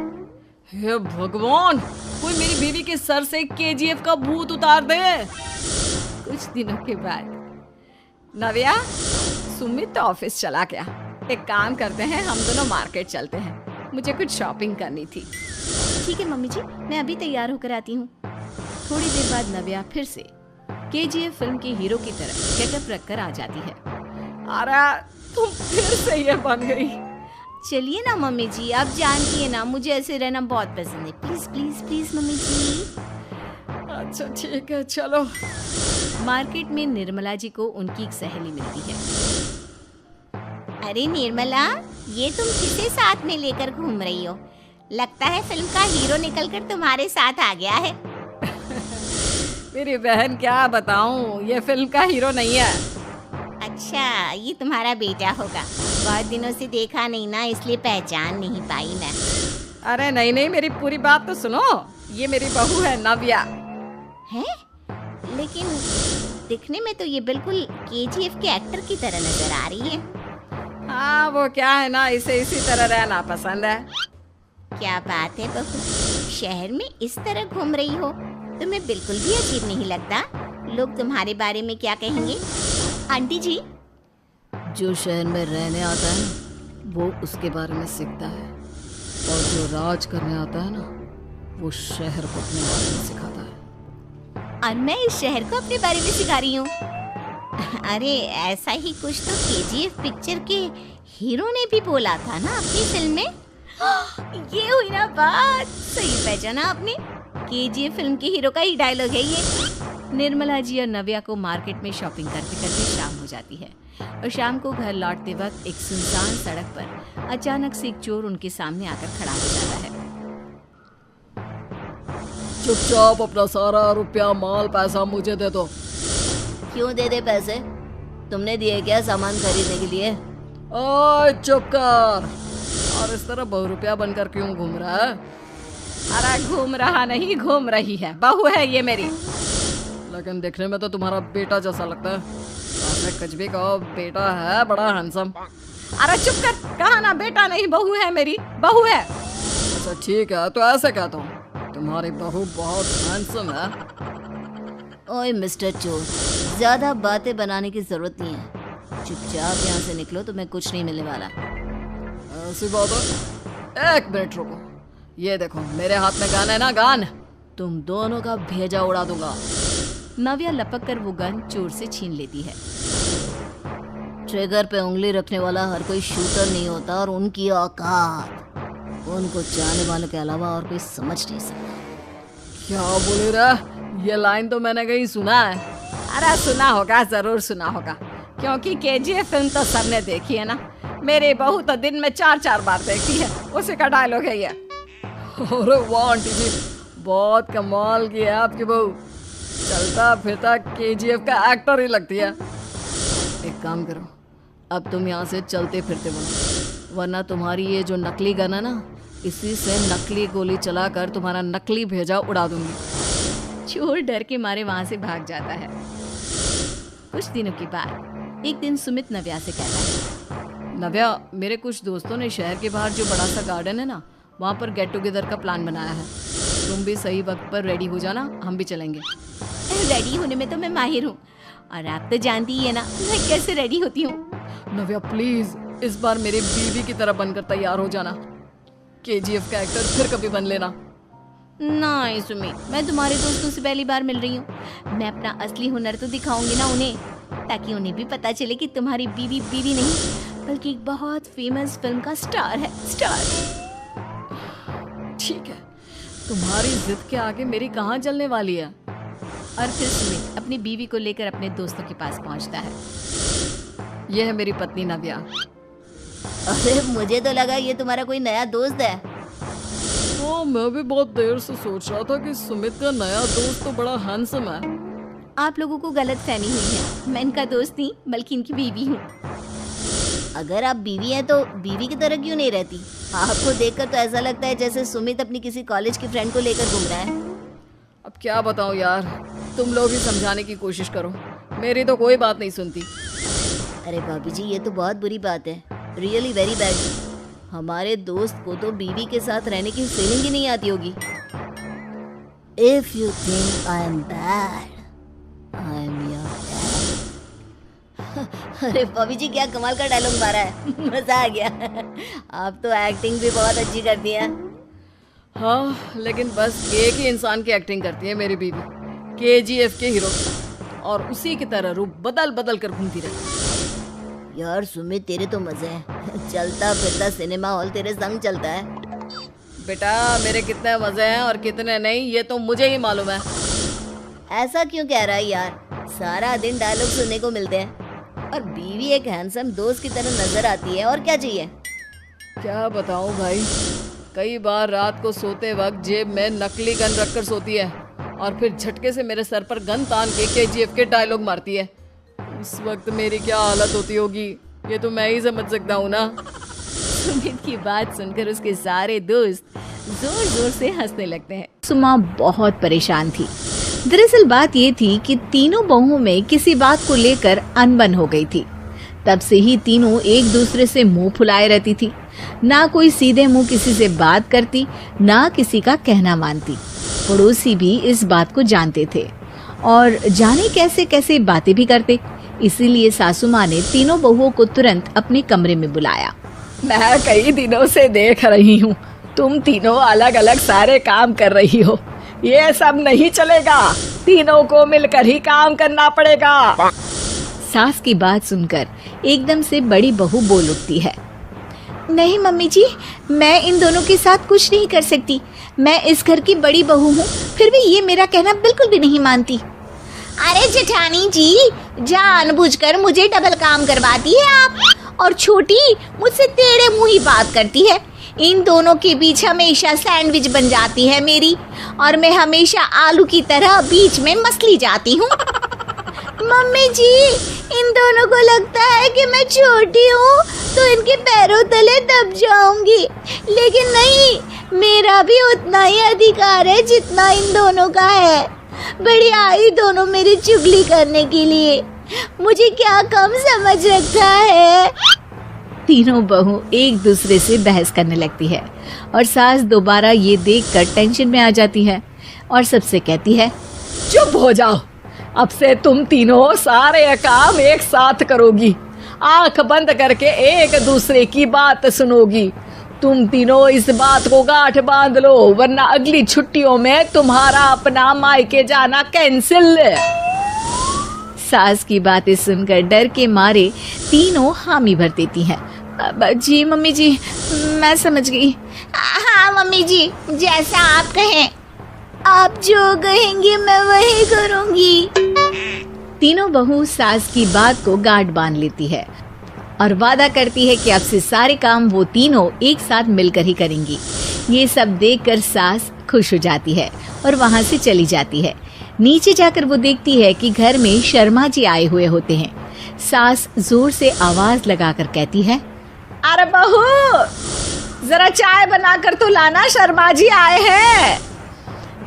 हे भगवान, कोई मेरी बीवी के सर से केजीएफ का भूत उतार दे। कुछ दिनों के बाद नव्या, सुमित तो ऑफिस चला गया। एक काम करते हैं, हम दोनों मार्केट चलते हैं, मुझे कुछ शॉपिंग करनी थी। ठीक है मम्मी जी, मैं अभी तैयार होकर आती हूँ। थोड़ी देर बाद नव्या फिर से केजीएफ फिल्म के हीरो की तरह गेटअप रखकर आ जाती है। अरे तुम फिर से ये बन गई। चलिए ना मम्मी जी, आप जानती है ना, मुझे ऐसे रहना बहुत पसंद है। प्लीज प्लीज प्लीज मम्मी जी। अच्छा ठीक है, चलो। मार्केट में निर्मला जी को उनकी एक सहेली मिलती है। अरे निर्मला, ये तुम किसे साथ में लेकर घूम रही हो? लगता है फिल्म का हीरो निकलकर तुम्हारे साथ आ गया है। मेरी बहन, क्या बताऊं, ये फिल्म का हीरो नहीं है। अच्छा, ये तुम्हारा बेटा होगा। बहुत दिनों से देखा नहीं ना, इसलिए पहचान नहीं पाई मैं। अरे नहीं नहीं, मेरी पूरी बात तो सुनो। ये मेरी बहू है नव्या। है? लेकिन दिखने में तो ये बिल्कुल केजीएफ के एक्टर की तरह नजर आ रही है। हाँ, वो क्या है ना, इसे इसी तरह रहना पसंद है। क्या बात है बहू, शहर में इस तरह घूम रही हो, तुम्हें बिल्कुल भी अजीब नहीं लगता? लोग तुम्हारे बारे में क्या कहेंगे? आंटी जी, जो शहर में रहने आता है ना, वो उसके बारे में सीखता है, और जो राज करने आता है ना, वो शहर को अपने बारे में सिखाता है। और मैं इस शहर को अपने बारे में सिखा रही हूँ। अरे ऐसा ही कुछ तो केजीएफ पिक्चर के हीरो ने भी बोला था ना अपनी फिल्म में। ये हुई ना बात, सही पहचाना आपने, केजीएफ फिल्म के हीरो का ही डायलॉग है ये। निर्मला जी और नव्या को मार्केट में शॉपिंग करते करते शाम हो जाती है और शाम को घर लौटते वक्त एक सुनसान सड़क पर अचानक से एक चोर उनके सामने आकर खड़ा हो जाता है। चुपचाप अपना सारा रुपया, माल, पैसा मुझे दे दो। क्यों दे दे पैसे? तुमने दिए क्या सामान खरीदने के लिए? ओए चुप कर। और इस तरह बहुरुपया बनकर क्यों घूम रहा है? अरे घूम रहा नहीं, घूम रही है, बहू है ये मेरी। लेकिन देखने में तो तुम्हारा बेटा जैसा लगता है। आपने कुछ भी कहो, बेटा है बड़ा हैंडसम। अरे चुप कर, कहा ना बेटा नहीं, बहू है मेरी, बहू है। अच्छा ठीक है, तो ऐसे कहता हूँ, तुम्हारी बहू बहुत हैंडसम है। ओए मिस्टर चोर, ज्यादा बातें बनाने की जरूरत नहीं है। चुपचाप यहाँ से निकलो, तुम्हें कुछ नहीं मिलने वाला। ऐसी बात है? एक मिनट रुको, ये देखो मेरे हाथ में गन है ना, गन, तुम दोनों का भेजा उड़ा दूंगा। नव्या लपक कर वो गन चोर से छीन लेती है। ट्रिगर पे उंगली रखने वाला हर कोई शूटर नहीं होता और उनकी औकात उनको चाहने वालों के अलावा और कोई समझ नहीं सकता। क्या बोले रहा? ये लाइन तो मैंने कहीं सुना है। अरे सुना होगा, जरूर सुना होगा, क्योंकि केजीएफ फिल्म तो सबने देखी है ना। मेरी बहू तो दिन में 4-4 बार देखती है, उसी का डायलॉग है ये। अरे वाह आंटी जी, बहुत कमाल की है आपकी बहू। चलता फिरता केजीएफ का एक्टर ही लगती है। एक काम करो, अब तुम यहाँ से चलते फिरते बनो, वरना तुम्हारी ये जो नकली गन है ना, इसी से नकली गोली चलाकर तुम्हारा नकली भेजा उड़ा दूंगी। चोर डर के मारे वहां से भाग जाता है। कुछ दिनों के बाद एक दिन सुमित नव्या से कहता है, नव्या, मेरे कुछ दोस्तों ने शहर के बाहर जो बड़ा सा गार्डन है ना, वहाँ पर गेट टुगेदर का प्लान बनाया है। तुम भी सही वक्त पर रेडी हो जाना, हम भी चलेंगे। रेडी होने में तो मैं माहिर हूँ, और आप तो जानती ही है ना मैं कैसे रेडी होती हूँ। नव्या प्लीज इस बार मेरे बीवी की तरह बनकर तैयार हो जाना। केजीएफ का एक्टर फिर कभी बन लेना। नहीं सुमित, मैं तुम्हारे दोस्तों से पहली बार मिल रही हूँ। मैं अपना असली हुनर तो दिखाऊंगी ना उन्हें, ताकि उन्हें भी पता चले कि तुम्हारी बीवी बीवी नहीं बल्कि एक बहुत फेमस फिल्म का स्टार है। स्टार। ठीक है, तुम्हारी जिद के आगे मेरी कहाँ चलने वाली है। और फिर सुमित अपनी बीवी को लेकर अपने दोस्तों के पास पहुंचता है। यह है मेरी पत्नी नव्या। अरे मुझे तो लगा ये तुम्हारा कोई नया दोस्त है। तो मैं भी बहुत देर से सोच रहा था कि सुमित का नया दोस्त तो बड़ा हैंडसम है। आप लोगों को गलत फहमी हुई है, मैं इनका दोस्त नहीं बल्कि इनकी बीवी हूँ। अगर आप बीवी हैं तो बीवी की तरह क्यों नहीं रहती? आपको देखकर तो ऐसा लगता है जैसे सुमित अपनी किसी कॉलेज की फ्रेंड को लेकर घूम रहा है। अब क्या बताऊं यार, तुम लोग ही समझाने की कोशिश करो, मेरी तो कोई बात नहीं सुनती। अरे भाभी जी, ये तो बहुत बुरी बात है, रियली वेरी बैड। हमारे दोस्त को तो बीवी के साथ रहने की फीलिंग ही नहीं आती होगी। If you think I am bad, I am your dad. अरे भाभी जी, क्या कमाल का डायलॉग मारा है, मजा आ गया। आप तो एक्टिंग भी बहुत अच्छी करती हैं। हाँ, लेकिन बस एक ही इंसान की एक्टिंग करती है मेरी बीवी, केजीएफ के हीरो, और उसी की तरह रूप बदल बदल कर घूमती रहती। यार सुमित, तेरे तो मजे हैं, चलता फिरता सिनेमा हॉल तेरे संग चलता है। बेटा, मेरे कितने मजे हैं और कितने नहीं ये तो मुझे ही मालूम है। ऐसा क्यों कह रहा है यार? सारा दिन डायलॉग सुनने को मिलते हैं और बीवी एक हैंडसम दोस्त की तरह नजर आती है, और क्या चाहिए? क्या बताऊं भाई, कई बार रात को सोते वक्त जेब में नकली गन रखकर सोती है और फिर झटके से मेरे सर पर गन तान के केजीएफ के डायलॉग मारती है। उस वक्त मेरी क्या हालत होती होगी ये तो मैं ही समझ सकता हूँ ना। सुमित की बात सुनकर उसके सारे दोस्त जोर जोर से हंसने लगते हैं। सुमा बहुत परेशान थी। दरअसल बात ये थी कि तीनों बहुओं में किसी बात को लेकर अनबन हो गई थी। तब से ही तीनों एक दूसरे से मुंह फुलाए रहती थी। ना कोई सीधे मुंह किसी से बात करती, ना किसी का कहना मानती। पड़ोसी भी इस बात को जानते थे और जाने कैसे कैसे बातें भी करते। इसीलिए सासू माँ ने तीनों बहुओं को तुरंत अपने कमरे में बुलाया। मैं कई दिनों से देख रही हूँ तुम तीनों अलग अलग सारे काम कर रही हो, ये सब नहीं चलेगा, तीनों को मिलकर ही काम करना पड़ेगा। सास की बात सुनकर एकदम से बड़ी बहू बोल उठती है। नहीं मम्मी जी, मैं इन दोनों के साथ कुछ नहीं कर सकती। मैं इस घर की बड़ी बहू हूँ, फिर भी ये मेरा कहना बिल्कुल भी नहीं मानती। अरे जेठानी जी, जानबूझकर मुझे डबल काम करवाती है आप, और छोटी मुझसे टेढ़े मुंह ही बात करती है। इन दोनों के बीच हमेशा सैंडविच बन जाती है मेरी, और मैं हमेशा आलू की तरह बीच में मसली जाती हूँ। मम्मी जी, इन दोनों को लगता है कि मैं छोटी हूँ तो इनके पैरों तले दब जाऊंगी, लेकिन नहीं, मेरा भी उतना ही अधिकार है जितना इन दोनों का है। बड़ी आई दोनों मेरी चुगली करने के लिए, मुझे क्या कम समझ रखा है। तीनों बहू एक दूसरे से बहस करने लगती है और सास दोबारा ये देखकर टेंशन में आ जाती है और सबसे कहती है, चुप हो जाओ, अब से तुम तीनों सारे काम एक साथ करोगी, आंख बंद करके एक दूसरे की बात सुनोगी। तुम तीनों इस बात को गांठ बांध लो, वरना अगली छुट्टियों में तुम्हारा अपना मायके जाना कैंसिल। सास की बातें सुनकर डर के मारे तीनों हामी भर देती हैं। जी मम्मी जी, मैं समझ गई। हाँ मम्मी जी, जैसा आप कहें। आप जो कहेंगे मैं वही करूंगी। तीनों बहू सास की बात को गांठ बांध लेती है और वादा करती है कि अब से सारे काम वो तीनों एक साथ मिलकर ही करेंगी। ये सब देखकर सास खुश हो जाती है और वहां से चली जाती है। नीचे जाकर वो देखती है कि घर में शर्मा जी आए हुए होते हैं। सास जोर से आवाज लगाकर कहती है, अरे बहू, जरा चाय बनाकर तो लाना, शर्मा जी आए हैं।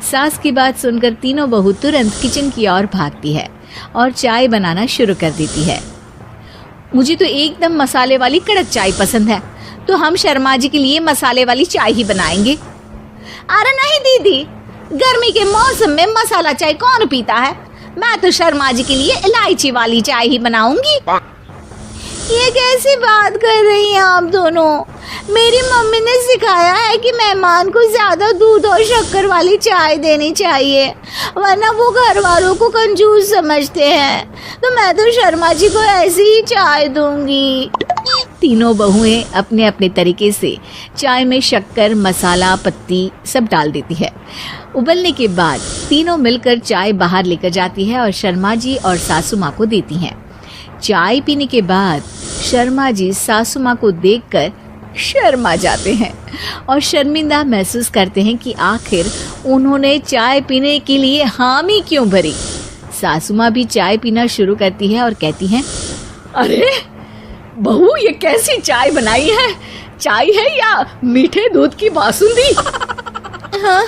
सास की बात सुनकर तीनों बहू तुरंत किचन की ओर भागती है और चाय बनाना शुरू कर देती है। मुझे तो एकदम मसाले वाली कड़क चाय पसंद है, तो हम शर्मा जी के लिए मसाले वाली चाय ही बनाएंगे। अरे नहीं दीदी, गर्मी के मौसम में मसाला चाय कौन पीता है? मैं तो शर्मा जी के लिए इलायची वाली चाय ही बनाऊंगी। ये कैसी बात कर रही हैं आप दोनों? मेरी मम्मी ने सिखाया है कि मेहमान को ज्यादा दूध और शक्कर वाली चाय देनी चाहिए, वरना वो घर वालों को कंजूस समझते हैं। तो मैं तो शर्मा जी को ऐसी ही चाय दूंगी। तीनों बहुएं अपने अपने तरीके से चाय में शक्कर, मसाला, पत्ती सब डाल देती है। उबलने के बाद तीनों मिलकर चाय बाहर लेकर जाती है और शर्मा जी और सासू माँ को देती हैं। चाय पीने के बाद शर्मा जी सासू माँ को देखकर शर्मा जाते हैं और शर्मिंदा महसूस करते हैं कि आखिर उन्होंने चाय पीने के लिए हामी क्यों भरी। सासू माँ भी चाय पीना शुरू करती है और कहती हैं, अरे बहू, ये कैसी चाय बनाई है? चाय है या मीठे दूध की बासुंदी? हाँ,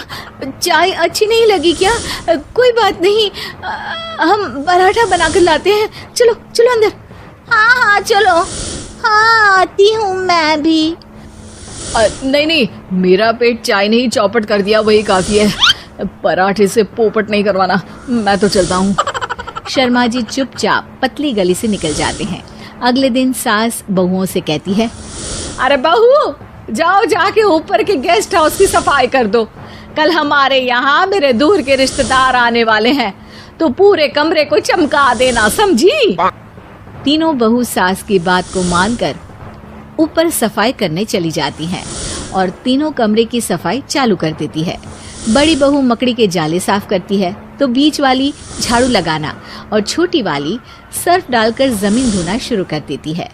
चाय अच्छी नहीं लगी क्या? कोई बात नहीं, हम पराठा बनाकर लाते हैं। चलो चलो अंदर। हाँ चलो। हाँ, आती हूँ मैं भी। नहीं नहीं, मेरा पेट चाय ने ही चौपट कर दिया, वही काफी है। पराठे से पोपट नहीं करवाना, मैं तो चलता हूँ। शर्मा जी चुपचाप पतली गली से निकल जाते हैं। अगले दिन सास बहुओं से कहती है, अरे बहू, जाओ जाके ऊपर के गेस्ट हाउस की सफाई कर दो। कल हमारे यहाँ मेरे दूर के रिश्तेदार आने वाले हैं, तो पूरे कमरे को चमका देना, समझी? तीनों बहू सास की बात को मानकर ऊपर सफाई करने चली जाती हैं और तीनों कमरे की सफाई चालू कर देती है। बड़ी बहू मकड़ी के जाले साफ करती है, तो बीच वाली झाड़ू लगाना और छोटी वाली सर्फ डालकर जमीन धोना शुरू कर देती है।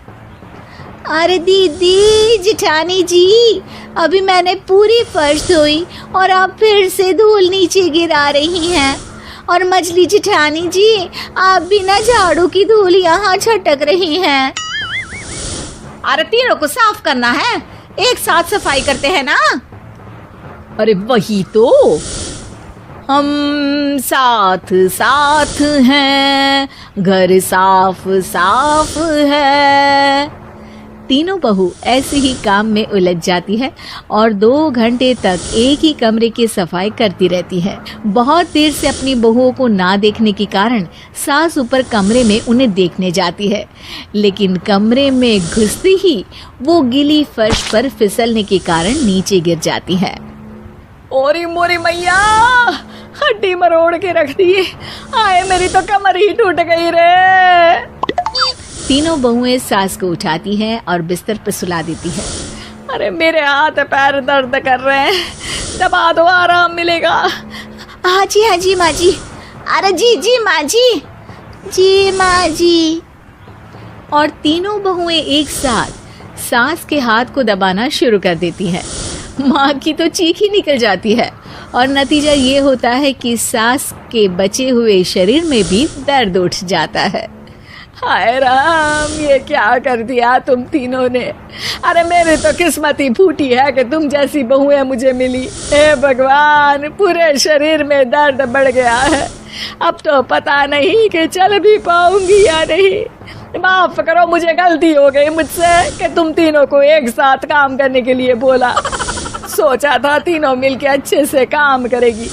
अरे दीदी, जिठानी जी, अभी मैंने पूरी फर्श धोई और आप फिर से धूल नीचे गिरा रही हैं। और मछली जिठानी जी, आप भी ना झाड़ू की धूल यहाँ छटक रही हैं। अरे तीनों को साफ करना है, एक साथ सफाई करते हैं ना। अरे वही तो, हम साथ साथ हैं, घर साफ साफ है। तीनों बहू ऐसे ही काम में उलझ जाती है और 2 घंटे तक एक ही कमरे की सफाई करती रहती है। बहुत देर से अपनी बहुओं को ना देखने के कारण सास ऊपर कमरे में उन्हें देखने जाती है, लेकिन कमरे में घुसती ही वो गीली फर्श पर फिसलने के कारण नीचे गिर जाती है। ओरी मोरी मैया, हड्डी मरोड़ के रख दी। आए, मेरी तो कमर ही टूट गई रे। तीनों बहुएं सास को उठाती हैं और बिस्तर पर सुला देती है। अरे मेरे हाथ पैर दर्द कर रहे हैं, दबा दो, आराम मिलेगा। हाँ जी माँ जी। अरे जी माँ जी, जी माँ जी। और तीनों बहुएं एक साथ सास के हाथ को दबाना शुरू कर देती हैं। माँ की तो चीख ही निकल जाती है और नतीजा ये होता है कि सास के बचे हुए शरीर में भी दर्द उठ जाता है। हाय राम, ये क्या कर दिया तुम तीनों ने। अरे मेरी तो किस्मत ही फूटी है कि तुम जैसी बहुएं मुझे मिली। हे भगवान, पूरे शरीर में दर्द बढ़ गया है। अब तो पता नहीं कि चल भी पाऊंगी या नहीं। माफ करो, मुझे गलती हो गई मुझसे कि तुम तीनों को एक साथ काम करने के लिए बोला। सोचा था तीनों मिलके अच्छे से काम करेगी,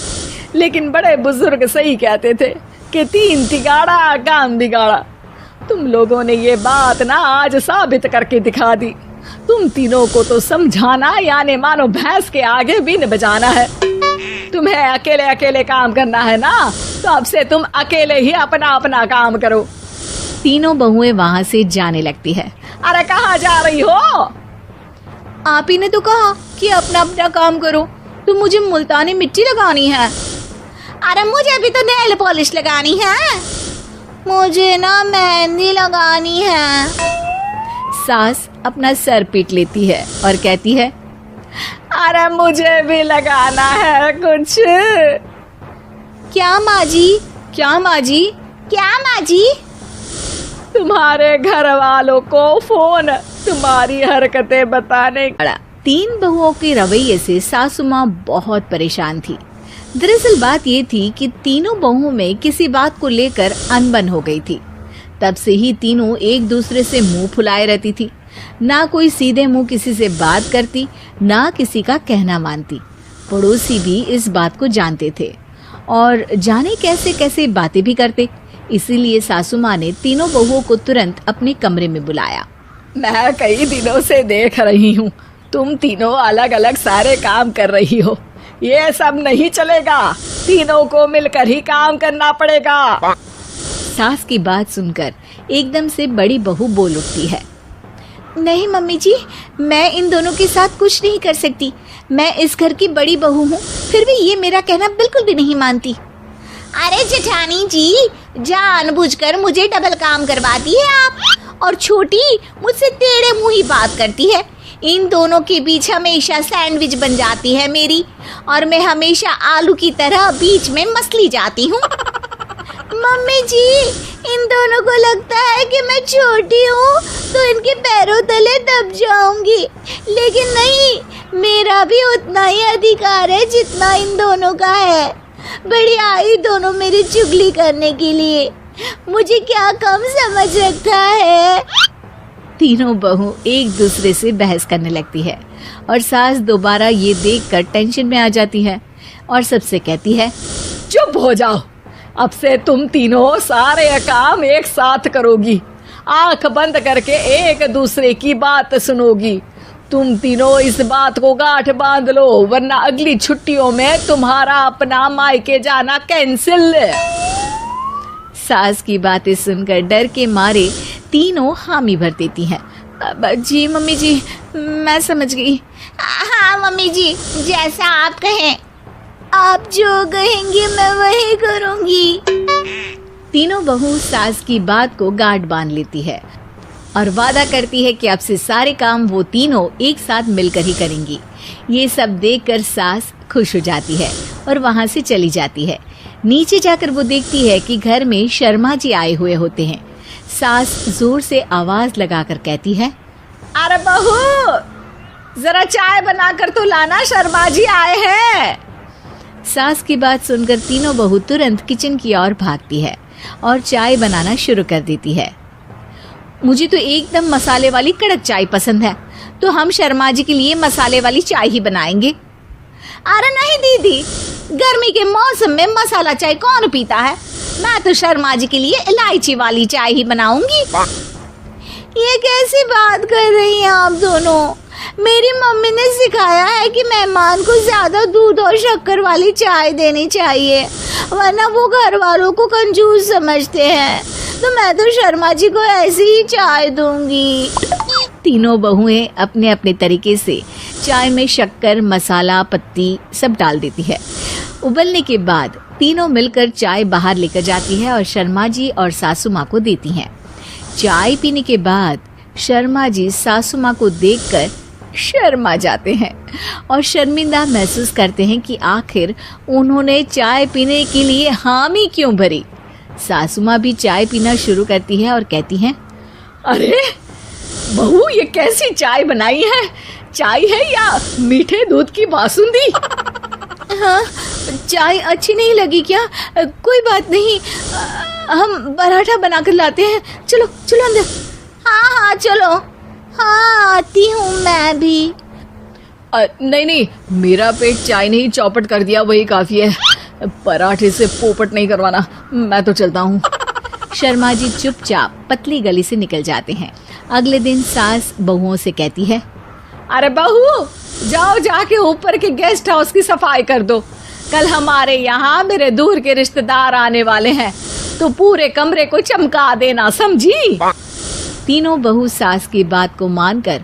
लेकिन बड़े बुजुर्ग सही कहते थे कि 3 तिगाड़ा काम बिगाड़ा। तुम लोगों ने ये बात ना आज साबित करके दिखा दी। तुम तीनों को तो समझाना यानी मानो भैंस के आगे बीन बजाना है। तुम्हें अकेले अकेले काम करना है ना, तो अब से तुम अकेले ही अपना अपना काम करो। तीनों बहुएं वहां से जाने लगती है। अरे कहाँ जा रही हो? आप ही ने तो कहा कि अपना अपना काम करो, तो मुझे मुल्तानी मिट्टी लगानी है। अरे मुझे भी तो नेल पॉलिश लगानी है। मुझे ना मेहंदी लगानी है। सास अपना सर पीट लेती है और कहती है, अरे मुझे भी लगाना है कुछ। क्या माँ जी? क्या माँ जी? क्या माँ जी? तुम्हारे घर वालों को फोन तुम्हारी हरकतें बताने। तीन बहुओं के रवैये से सासू माँ बहुत परेशान थी। दरअसल बात ये थी कि तीनों बहुओं में किसी बात को लेकर अनबन हो गई थी। तब से ही तीनों एक दूसरे से मुंह फुलाए रहती थी। ना कोई सीधे मुंह किसी से बात करती, ना किसी का कहना मानती। पड़ोसी भी इस बात को जानते थे और जाने कैसे कैसे बातें भी करते। इसीलिए सासू माँ ने तीनों बहुओं को तुरंत अपने कमरे में बुलाया। मैं कई दिनों से देख रही हूँ तुम तीनों अलग अलग सारे काम कर रही हो। ये सब नहीं चलेगा, तीनों को मिलकर ही काम करना पड़ेगा। सास की बात सुनकर एकदम से बड़ी बहू बोल उठती है। नहीं मम्मी जी, मैं इन दोनों के साथ कुछ नहीं कर सकती। मैं इस घर की बड़ी बहू हूँ, फिर भी ये मेरा कहना बिल्कुल भी नहीं मानती। अरे जेठानी जी, जानबूझकर मुझे डबल काम करवाती है आप, और छोटी मुझसे टेढ़े मुंह ही बात करती है। इन दोनों के बीच हमेशा सैंडविच बन जाती है मेरी, और मैं हमेशा आलू की तरह बीच में मसली जाती हूँ। मम्मी जी, इन दोनों को लगता है कि मैं छोटी हूँ तो इनके पैरों तले दब जाऊंगी, लेकिन नहीं, मेरा भी उतना ही अधिकार है जितना इन दोनों का है। बड़ी आई दोनों मेरी चुगली करने के लिए, मुझे क्या कम समझ रखा है। तीनों बहू एक दूसरे से बहस करने लगती है और सास दोबारा ये देखकर टेंशन में आ जाती है और सबसे कहती है, चुप हो जाओ, अब से तुम तीनों सारे काम एक साथ करोगी, आंख बंद करके एक दूसरे की बात सुनोगी। तुम तीनों इस बात को गांठ बांध लो, वरना अगली छुट्टियों में तुम्हारा अपना मायके जाना कैंसिल। सास की बातें सुनकर डर के मारे तीनों हामी भर देती हैं। जी मम्मी जी, मैं समझ गई। हाँ मम्मी जी, जैसा आप कहें। आप जो कहेंगी मैं वही करूंगी। तीनों बहू सास की बात को गांठ बांध लेती है और वादा करती है कि अब से सारे काम वो तीनों एक साथ मिलकर ही करेंगी। ये सब देखकर सास खुश हो जाती है और वहां से चली जाती है। नीचे जाकर वो देखती है कि घर में शर्मा जी आए हुए होते हैं। सास जोर से आवाज लगाकर कहती है, अरे बहू, जरा चाय बनाकर तो लाना, शर्मा जी आए हैं। सास की बात सुनकर तीनों बहू तुरंत किचन की ओर भागती है और चाय बनाना शुरू कर देती है। मुझे तो एकदम मसाले वाली कड़क चाय पसंद है, तो हम शर्मा जी के लिए मसाले वाली चाय ही बनाएंगे। अरे नहीं दीदी, गर्मी के मौसम में मसाला चाय कौन पीता है? मैं तो शर्मा जी के लिए इलायची वाली चाय ही बनाऊंगी। ये कैसी बात कर रही हैं आप दोनों? मेरी मम्मी ने सिखाया है कि मेहमान को ज्यादा दूध और शक्कर वाली चाय देनी चाहिए, वरना वो घर वालों को कंजूस समझते हैं। तो मैं तो शर्मा जी को ऐसी ही चाय दूंगी। तीनों बहुएं अपने अपने तरीके से चाय में शक्कर, मसाला, पत्ती सब डाल देती है। उबलने के बाद तीनों मिलकर चाय बाहर लेकर जाती है और शर्मा जी और सासू माँ को देती हैं। चाय पीने के बाद शर्मा जी सासू माँ को देखकर शर्मा जाते हैं और शर्मिंदा महसूस करते हैं कि आखिर उन्होंने चाय पीने के लिए हामी क्यों भरी। सासू माँ भी चाय पीना शुरू करती है और कहती हैं, अरे बहू, ये कैसी चाय बनाई है? चाय है या मीठे दूध की बासुंदी? हाँ, चाय अच्छी नहीं लगी क्या? कोई बात नहीं, हम पराठा बनाकर लाते हैं। चलो चलो अंदर। हाँ हाँ चलो। हाँ आती हूँ मैं भी। नहीं नहीं, मेरा पेट चाय ने ही चौपट कर दिया, वही काफी है। पराठे से पोपट नहीं करवाना, मैं तो चलता हूँ। शर्मा जी चुपचाप पतली गली से निकल जाते हैं। अगले दिन सास बहुओं से कहती है, अरे बहू, जाओ जाके ऊपर के गेस्ट हाउस की सफाई कर दो। कल हमारे यहाँ मेरे दूर के रिश्तेदार आने वाले हैं, तो पूरे कमरे को चमका देना, समझी? तीनों बहू सास की बात को मानकर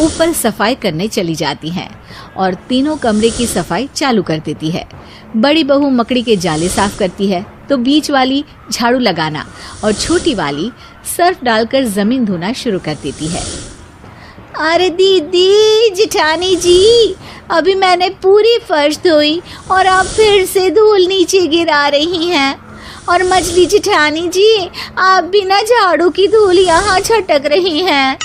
ऊपर सफाई करने चली जाती हैं और तीनों कमरे की सफाई चालू कर देती है। बड़ी बहू मकड़ी के जाले साफ करती है तो बीच वाली झाड़ू लगाना और छोटी वाली सर्फ डालकर जमीन धोना शुरू कर देती है। अरे दीदी जेठानी जी, अभी मैंने पूरी फर्श धोई और आप फिर से धूल नीचे गिरा रही हैं। और मछली जेठानी जी, आप बिना झाड़ू की धूल यहाँ छटक रही हैं।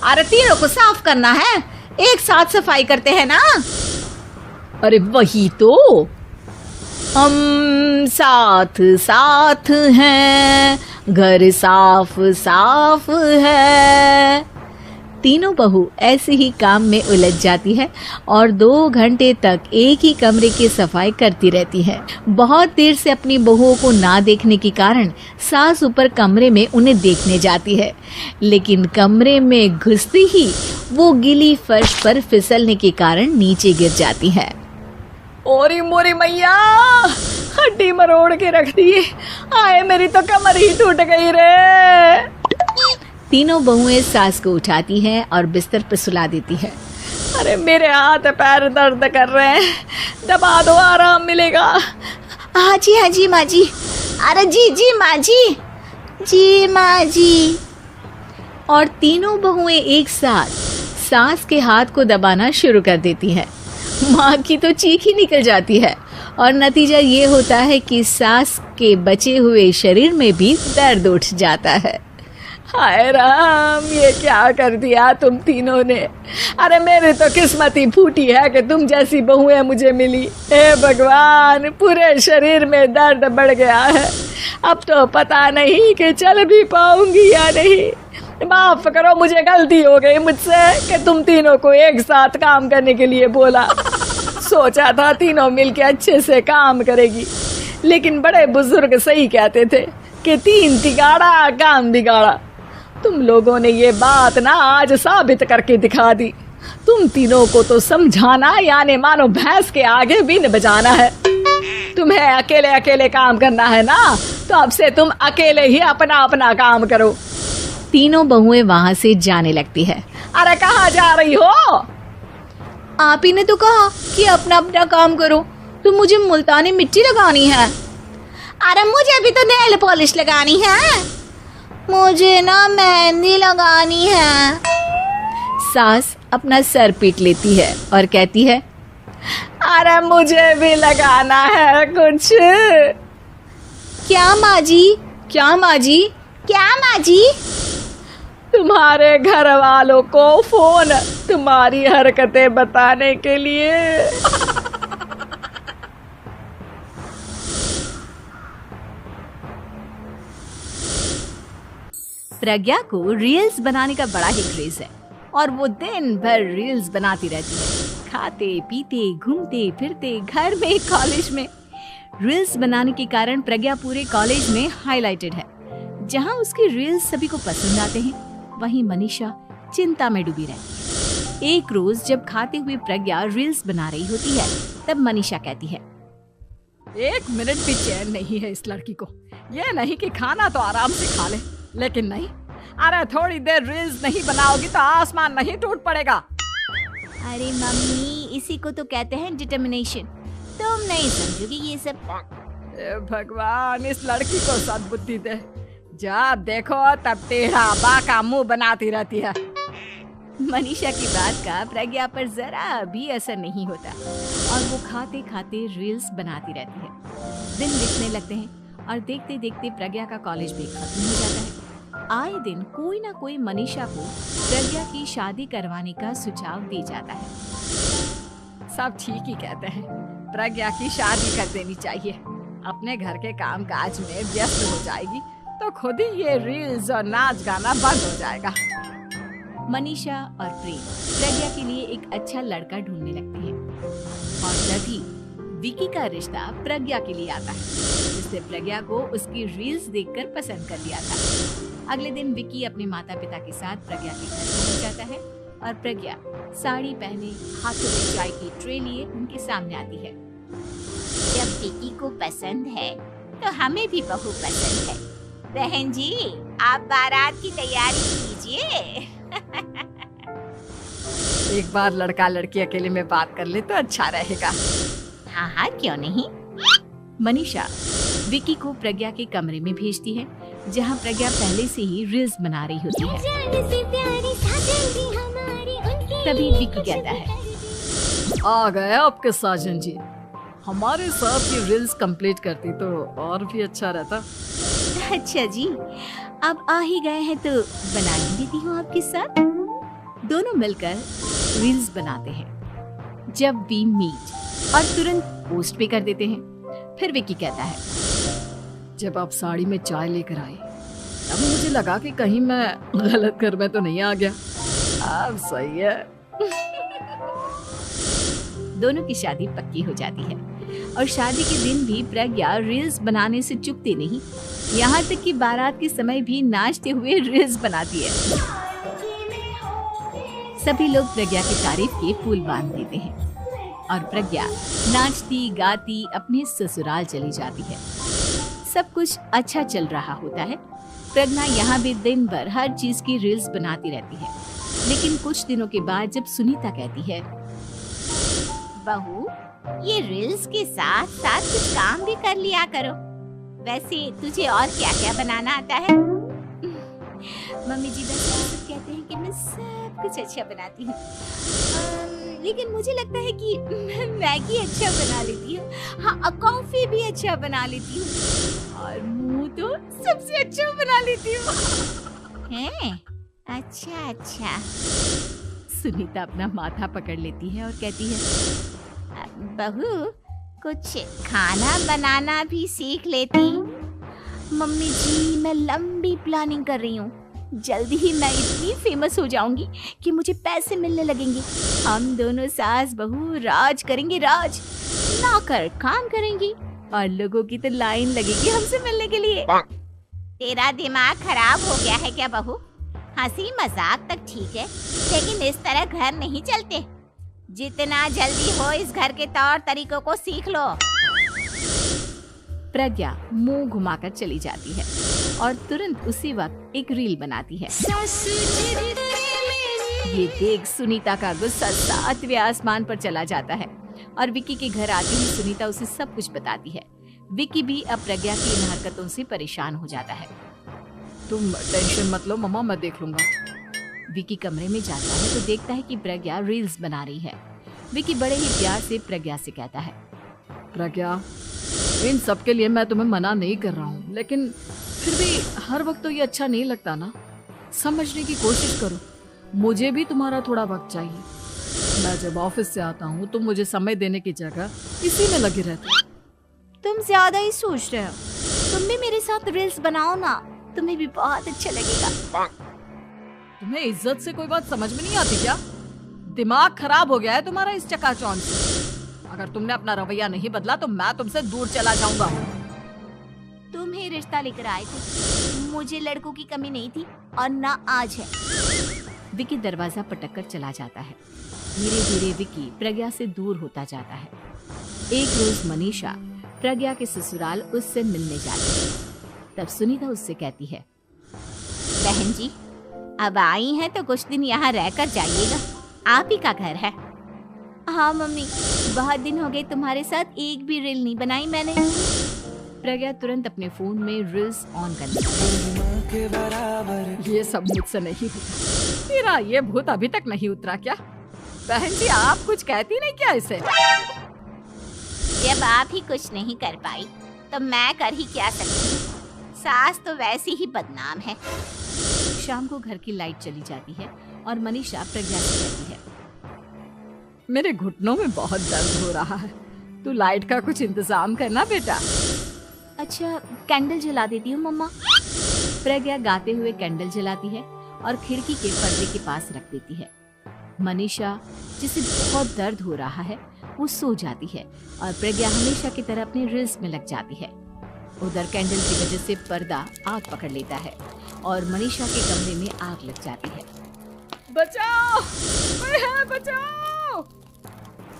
अरे तीनों को साफ करना है, एक साथ सफाई करते हैं ना। अरे वही तो, हम साथ साथ हैं, घर साफ साफ है। तीनों बहू ऐसे ही काम में उलझ जाती है और 2 घंटे तक एक ही कमरे की सफाई करती रहती है। बहुत देर से अपनी बहुओं को ना देखने के कारण सास ऊपर कमरे में उन्हें देखने जाती है, लेकिन कमरे में घुसते ही वो गीली फर्श पर फिसलने के कारण नीचे गिर जाती है। ओरी मोरी मैया, हड्डी मरोड़ के रख दी। आए मेरी तो कमर ही टूट गई रे। तीनों बहुएं सास को उठाती हैं और बिस्तर पर सुला देती है। अरे मेरे हाथ पैर दर्द कर रहे हैं, दबा दो, आराम मिलेगा। हाँ जी माँ जी। अरे जी माँ जी, जी माँ जी। और तीनों बहुएं एक साथ सास के हाथ को दबाना शुरू कर देती हैं। माँ की तो चीख ही निकल जाती है और नतीजा ये होता है कि सास के बचे हुए शरीर में भी दर्द उठ जाता है। हाय राम, ये क्या कर दिया तुम तीनों ने। अरे मेरी तो किस्मत ही फूटी है कि तुम जैसी बहुएं मुझे मिली। हे भगवान, पूरे शरीर में दर्द बढ़ गया है। अब तो पता नहीं कि चल भी पाऊंगी या नहीं। माफ करो, मुझे गलती हो गई मुझसे कि तुम तीनों को एक साथ काम करने के लिए बोला। सोचा था तीनों मिलके अच्छे से काम करेगी, लेकिन बड़े बुजुर्ग सही कहते थे कि 3 तिगाड़ा काम बिगाड़ा। तुम लोगों ने ये बात ना आज साबित करके दिखा दी। तुम तीनों को तो समझाना यानी मानो भैंस के आगे बीन बजाना है। तुम्हें अकेले अकेले काम करना है ना, तो अब से तुम अकेले ही अपना अपना काम करो। तीनों बहुएं वहां से जाने लगती है। अरे कहाँ जा रही हो? आप ही ने तो कहा कि अपना अपना काम करो, तो मुझे मुल्तानी मिट्टी लगानी है। अरे मुझे भी तो नेल पॉलिश लगानी है। मुझे ना मेहंदी लगानी है। सास अपना सर पीट लेती है और कहती है, अरे मुझे भी लगाना है कुछ। क्या माँ जी? क्या माँ जी? क्या माँ जी? तुम्हारे घर वालों को फोन तुम्हारी हरकतें बताने के लिए। प्रज्ञा को रील्स बनाने का बड़ा ही क्रेज है और वो दिन भर रील्स बनाती रहती है। खाते पीते घूमते फिरते घर में कॉलेज में रील्स बनाने के कारण प्रज्ञा पूरे कॉलेज में हाईलाइटेड है। जहां उसकी रील्स सभी को पसंद आते हैं, वहीं मनीषा चिंता में डूबी रहती है। एक रोज जब खाते हुए प्रज्ञा रील्स बना रही होती है, तब मनीषा कहती है, 1 मिनट भी चैन नहीं है इस लड़की को। ये नहीं कि खाना तो आराम से खा ले, लेकिन नहीं, अरे थोड़ी देर रील्स नहीं बनाओगी तो आसमान नहीं टूट पड़ेगा। अरे मम्मी, इसी को तो कहते हैं डिटर्मिनेशन। तुम नहीं समझोगी ये सब। भगवान, इस लड़की को सद्बुद्धि दे। जब देखो तब टेढ़ा बाका मुंह बनाती रहती है। मनीषा की बात का प्रज्ञा पर जरा भी असर नहीं होता और वो खाते खाते रील्स बनाती रहती है। दिन बीतने लगते हैं और देखते देखते प्रज्ञा का कॉलेज भी खत्म हो जाता है। आए दिन कोई ना कोई मनीषा को प्रज्ञा की शादी करवाने का सुझाव दे जाता है। सब ठीक ही कहते हैं, प्रज्ञा की शादी कर देनी चाहिए। अपने घर के काम काज में व्यस्त हो जाएगी तो खुद ही ये रील्स और नाच गाना बंद हो जाएगा। मनीषा और प्रेम प्रज्ञा के लिए एक अच्छा लड़का ढूंढने लगते हैं और तभी विकी का रिश्ता प्रज्ञा के लिए आता है, जिसने प्रज्ञा को उसकी रील्स देखकर पसंद कर लिया था। अगले दिन विकी अपने माता पिता के साथ प्रज्ञा के घर पहुंच जाता है और प्रज्ञा साड़ी पहने हाथों में चाय की ट्रे लिए उनके सामने आती है। जब विकी को पसंद है तो हमें भी बहू पसंद है। बहन जी, आप बारात की तैयारी कीजिए। एक बार लड़का लड़की अकेले में बात कर ले तो अच्छा रहेगा। हाँ हाँ, क्यों नहीं। मनीषा विकी को प्रज्ञा के कमरे में भेजती है, जहाँ प्रज्ञा पहले से ही रील्स बना रही होती है। तभी विकी कहता है, आ गए आपके साजन जी। हमारे साथ ये रील्स कंप्लीट करती तो और भी अच्छा रहता। अच्छा जी, अब आ ही गए हैं तो बना ही देती हूँ आपके साथ। दोनों मिलकर रील्स बनाते हैं। जब वी मीट और तुरंत पोस्ट भी कर देते हैं। फिर विकी कहता है, जब आप साड़ी में चाय लेकर आई तब मुझे लगा कि कहीं मैं गलत घर में तो नहीं आ गया। अब सही है। दोनों की शादी पक्की हो जाती है और शादी के दिन भी प्रज्ञा रील्स बनाने से चूकती नहीं। यहाँ तक कि बारात के समय भी नाचते हुए रील्स बनाती है। सभी लोग प्रज्ञा की तारीफ के पुल बांध देते हैं और प्रज्ञा नाचती गाती अपने ससुराल चली जाती है। सब कुछ अच्छा चल रहा होता है। प्रज्ञा यहाँ भी दिन भर हर चीज की रील्स बनाती रहती है। लेकिन कुछ दिनों के बाद जब सुनीता कहती है, बहू, ये रील्स के साथ साथ कुछ काम भी कर लिया करो। वैसे तुझे और क्या क्या बनाना आता है? मम्मी जी वैसे तो सब कहते हैं कि मैं सब कुछ अच्छा बनाती हूँ, लेकिन मुझे लगता है कि मैं मैगी अच्छा बना लेती हूँ। हाँ, कॉफी भी अच्छा बना लेती हूँ और मुंह तो सबसे अच्छा बना लेती हूँ। हैं? अच्छा अच्छा। सुनीता अपना माथा पकड़ लेती है और कहती है, बहू, कुछ खाना बनाना भी सीख लेती। मम्मी जी मैं लंबी प्लानिंग कर रही हूँ। जल्दी ही मैं इतनी फेमस हो जाऊंगी कि मुझे पैसे मिलने लगेंगे। हम दोनों सास बहू राज करेंगे, राज नौकर काम करेंगी और लोगों की तो लाइन लगेगी हमसे मिलने के लिए। तेरा दिमाग खराब हो गया है क्या बहू? हंसी मजाक तक ठीक है, लेकिन इस तरह घर नहीं चलते। जितना जल्दी हो इस घर के तौर तरीकों को सीख लो। प्रज्ञा मुंह घुमाकर चली जाती है और तुरंत उसी वक्त एक रील बनाती है। ये देख सुनीता का गुस्सा 7वें आसमान पर चला जाता है और विकी के घर आते ही सुनीता उसे सब कुछ बताती है। विकी भी अब प्रज्ञा की इन हरकतों से परेशान हो जाता है। तुम टेंशन मत लो मम्मा, मैं देख लूंगा। विकी कमरे में जाता है तो देखता है कि प्रज्ञा रील्स बना रही है। विकी बड़े ही प्यार से प्रज्ञा से कहता है, प्रज्ञा, इन सब के लिए मैं तुम्हें मना नहीं कर रहा हूँ, लेकिन फिर भी हर वक्त तो ये अच्छा नहीं लगता ना। समझने की कोशिश करो, मुझे भी तुम्हारा थोड़ा वक्त चाहिए। मैं जब ऑफिस से आता हूँ तो मुझे समय देने की जगह इसी में लगी रहती है। तुम ज्यादा ही सोच रहे हो। तुम भी मेरे साथ रील्स बनाओ ना, तुम्हें भी बहुत अच्छा लगेगा। तुम्हें इज्जत से कोई बात समझ में नहीं आती क्या? दिमाग खराब हो गया है तुम्हारा इस चकाचौंध से। अगर तुमने अपना रवैया नहीं बदला तो मैं तुमसे दूर चला जाऊंगा। तुम ही रिश्ता लेकर आए थे, मुझे लड़कों की कमी नहीं थी और ना आज है। विकी दरवाजा पटक कर चला जाता है। धीरे धीरे विकी प्रज्ञा से दूर होता जाता है। एक रोज मनीषा प्रज्ञा के ससुराल उससे मिलने जाती है। तब सुनीता उससे कहती है, बहन जी, अब आई हैं तो कुछ दिन यहाँ रहकर जाइएगा। आप ही का घर है। हाँ मम्मी, बहुत दिन हो गए तुम्हारे साथ एक भी रील नहीं बनाई मैंने। प्रज्ञा तुरंत अपने फोन में रील्स ऑन कर लेती है। ये सब मुझसे नहीं होता। तेरा ये भूत अभी तक नहीं उतरा क्या? बहन जी, आप कुछ कहती नहीं क्या इसे? जब आप ही कुछ नहीं कर पाई तो मैं कर ही क्या सकती हूँ। सास तो वैसी ही बदनाम है। शाम को घर की लाइट चली जाती है और मनीषा प्रज्ञा से कहती है, मेरे घुटनों में बहुत दर्द हो रहा है, तू लाइट का कुछ इंतजाम करना बेटा। अच्छा, कैंडल जला देती हूँ मम्मा। प्रज्ञा गाते हुए कैंडल जलाती है और खिड़की के पर्दे के पास रख देती है। मनीषा, जिसे बहुत दर्द हो रहा है, वो सो जाती है और प्रज्ञा हमेशा की तरह अपने रील्स में लग जाती है। उधर कैंडल की वजह से पर्दा आग पकड़ लेता है और मनीषा के कमरे में आग लग जाती है। बचाओ, कोई है, बचाओ।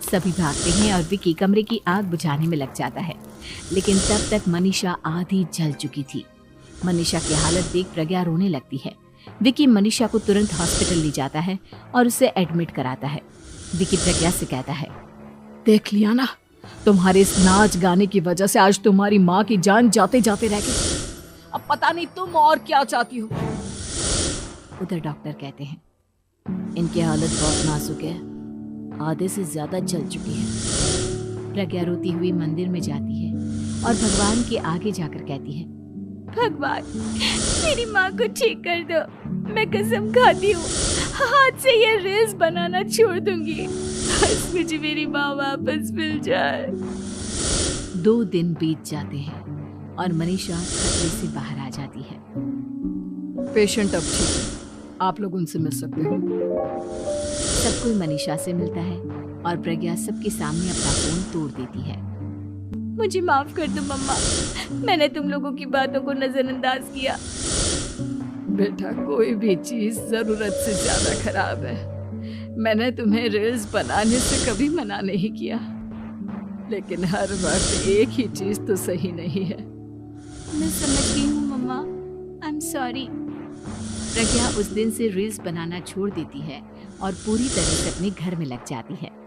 सभी भागते हैं और विकी कमरे की आग बुझाने में लग जाता है। लेकिन तब तक मनीषा आधी जल चुकी थी। मनीषा की हालत देख प्रज्ञा रोने लगती है। विकी मनीषा को तुरंत हॉस्पिटल ले जाता है और उसे एडमिट कराता है। विकी प्रज्ञा से कहता है, देख लिया ना, तुम्हारे इस नाच गाने की वजह से आज तुम्हारी माँ की जान जाते जाते रह गई। अब पता नहीं तुम और क्या चाहती हो। उधर डॉक्टर कहते हैं, इनकी हालत बहुत नाजुक है, आधे से ज्यादा जल चुकी है। प्रज्ञा रोती हुई मंदिर में जाती है और भगवान के आगे जाकर कहती है, भगवान मेरी माँ को ठीक कर दो, मैं कसम खाती हूँ हाथ से ये रील्स बनाना छोड़ दूंगी, बस मुझे मेरी माँ वापस मिल जाए। 2 दिन बीत जाते हैं और मनीषा खतरे से बाहर आ जाती है। पेशेंट अब ठीक है, आप लोग उनसे मिल सकते हो। सब कोई मनीषा से मिलता है और प्रज्ञा सबके सामने अपना फोन तोड़ देती है। मुझे माफ कर दो मम्मा, मैंने तुम लोगों की बातों को नजरअंदाज किया। बेटा, कोई भी चीज जरूरत से ज्यादा खराब है। मैंने तुम्हें रील्स बनाने से कभी मना नहीं किया, लेकिन हर वक्त एक ही चीज तो सही नहीं है। मैं समझ गई हूँ मम्मा, आई एम सॉरी। प्रज्ञा उस दिन से रील्स बनाना छोड़ देती है और पूरी तरह से अपने घर में लग जाती है।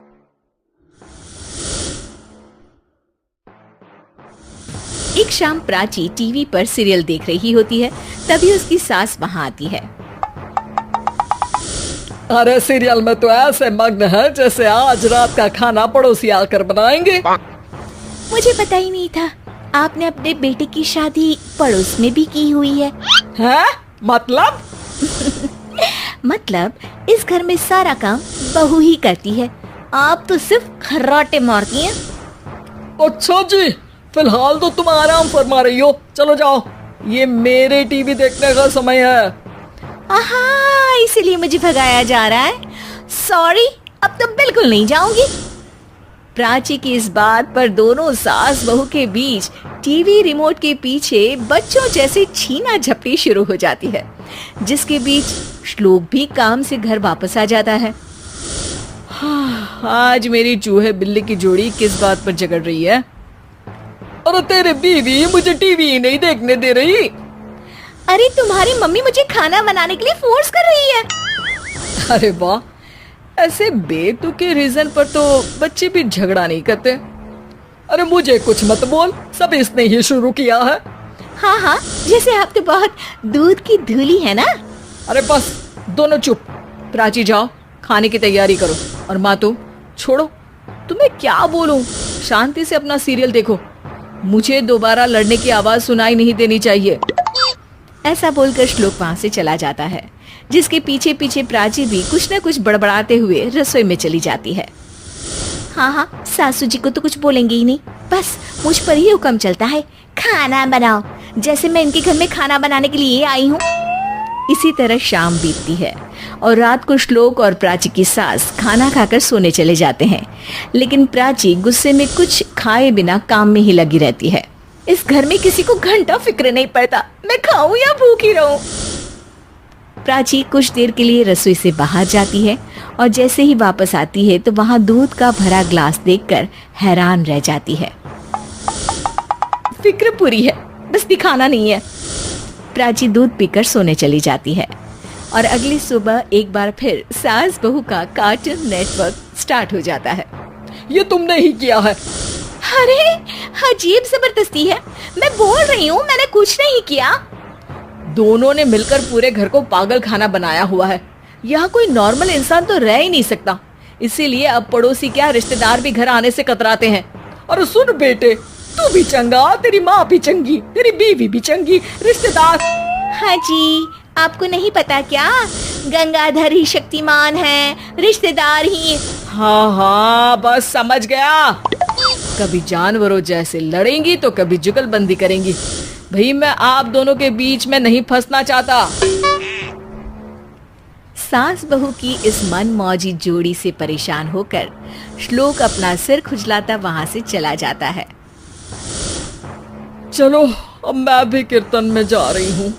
एक शाम प्राची टीवी पर सीरियल देख रही होती है, तभी उसकी सास वहां आती है। अरे सीरियल में तो ऐसे मग्न है जैसे आज रात का खाना पड़ोसी आकर बनाएंगे। मुझे पता ही नहीं था आपने अपने बेटे की शादी पड़ोस में भी की हुई है। हैं? मतलब? मतलब इस घर में सारा काम बहू ही करती है, आप तो सिर्फ खर्राटे मारती हैं। अच्छा जी, फिलहाल तो तुम आराम फरमा रही हो, चलो जाओ, ये मेरे टीवी देखने का समय है। आहा, इसीलिए मुझे भगाया जा रहा है। सॉरी, अब तो बिल्कुल नहीं जाऊंगी। प्राची की इस बात पर दोनों सास बहू के बीच टीवी रिमोट के पीछे बच्चों जैसे छीना झपटी शुरू हो जाती है, जिसके बीच श्लोक भी काम से घर वापस आ जाता है। आज मेरी चूहे बिल्ली की जोड़ी किस बात पर झगड़ रही है? अरे तेरे बीवी मुझे टीवी ही नहीं देखने दे रही। अरे तुम्हारी मम्मी मुझे खाना बनाने के लिए फोर्स कर रही है। अरे वाह, ऐसे बेतुके रीजन पर तो बच्चे भी झगड़ा नहीं करते। अरे मुझे कुछ मत बोल, सब इसने ही शुरू किया है। हाँ हाँ, जैसे आप तो बहुत दूध की धूली है ना। अरे बस, दोनों चुप। प्राची जाओ, खाने की तैयारी करो। और माँ तुम छोड़ो, तुम्हें क्या बोलूं, शांति से अपना सीरियल देखो, मुझे दोबारा लड़ने की आवाज सुनाई नहीं देनी चाहिए। ऐसा बोलकर श्लोक वहां से चला जाता है, जिसके पीछे पीछे प्राची भी कुछ न कुछ बड़बड़ाते हुए रसोई में चली जाती है। हाँ हाँ, सासू जी को तो कुछ बोलेंगे ही नहीं, बस मुझ पर ही हुक्म चलता है, खाना बनाओ, जैसे मैं इनके घर में खाना बनाने के लिए आई हूँ। इसी तरह शाम बीतती है और रात को श्लोक और प्राची की सास खाना खाकर सोने चले जाते हैं, लेकिन प्राची गुस्से में कुछ खाए बिना काम में ही लगी रहती है। इस घर में किसी को घंटा फिक्र नहीं पड़ता, मैं खाऊं या भूखी रहूं। प्राची कुछ देर के लिए रसोई से बाहर जाती है और जैसे ही वापस आती है तो वहां दूध का भरा ग्लास देखकर हैरान रह जाती है। फिक्र पूरी है, बस दिखाना नहीं है। प्राची दूध पीकर सोने चली जाती है और अगली सुबह एक बार फिर सास बहू का कार्टून नेटवर्क स्टार्ट हो जाता है। ये तुमने ही किया है। अरे अजीब जबरदस्ती है, मैं बोल रही हूँ मैंने कुछ नहीं किया। दोनों ने मिलकर पूरे घर को पागल खाना बनाया हुआ है। यहाँ कोई नॉर्मल इंसान तो रह ही नहीं सकता, इसीलिए अब पड़ोसी क्या रिश्तेदार भी घर आने से कतराते हैं। और सुन बेटे, तू भी चंगा, तेरी माँ भी चंगी, तेरी बीवी भी चंगी, रिश्तेदार। हाँ जी, आपको नहीं पता क्या, गंगाधर ही शक्तिमान है, रिश्तेदार ही। हाँ हाँ, बस समझ गया। कभी जानवरों जैसे लड़ेंगी तो कभी जुगलबंदी करेंगी। भाई मैं आप दोनों के बीच में नहीं फंसना चाहता। सास बहू की इस मनमौजी जोड़ी से परेशान होकर श्लोक अपना सिर खुजलाता वहां से चला जाता है। चलो अब मैं भी कीर्तन में जा रही हूँ।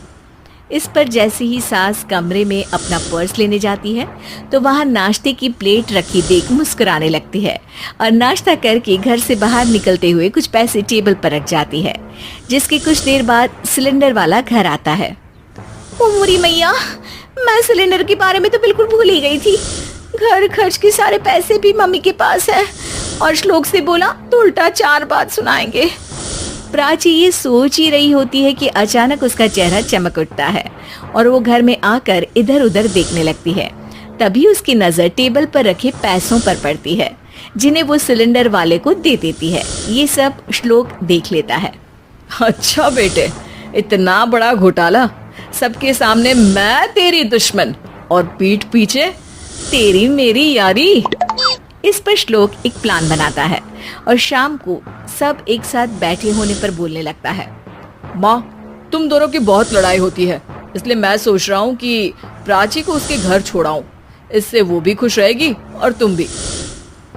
इस पर जैसे ही सास कमरे में अपना पर्स लेने जाती है तो वहाँ नाश्ते की प्लेट रखी देख मुस्कुराने लगती है और नाश्ता करके घर से बाहर निकलते हुए कुछ पैसे टेबल पर रख जाती है। जिसके कुछ देर बाद सिलेंडर वाला घर आता है। ओ मुरी मैया, मैं सिलेंडर के बारे में तो बिल्कुल भूल ही गई थी। घर खर्च के सारे पैसे भी मम्मी के पास है और श्लोक से बोला तो उल्टा 4 बात सुनाएंगे। प्राची ये सोच ही रही होती है कि अचानक उसका चेहरा चमक उठता है और वो घर में आकर इधर उधर देखने लगती है। तभी उसकी नजर टेबल पर रखे पैसों पर पड़ती है जिन्हें वो सिलेंडर वाले को दे देती है। ये सब श्लोक देख लेता है। अच्छा बेटे, इतना बड़ा घोटाला, सबके सामने मैं तेरी दुश्मन और पीठ पीछे तेरी मेरी यारी। इस पर श्लोक एक प्लान बनाता है और शाम को सब एक साथ बैठे होने पर बोलने लगता है। माँ, तुम दोनों की बहुत लड़ाई होती है, इसलिए मैं सोच रहा हूँ कि प्राची को उसके घर छोड़ाऊं। इससे वो भी खुश रहेगी और तुम भी।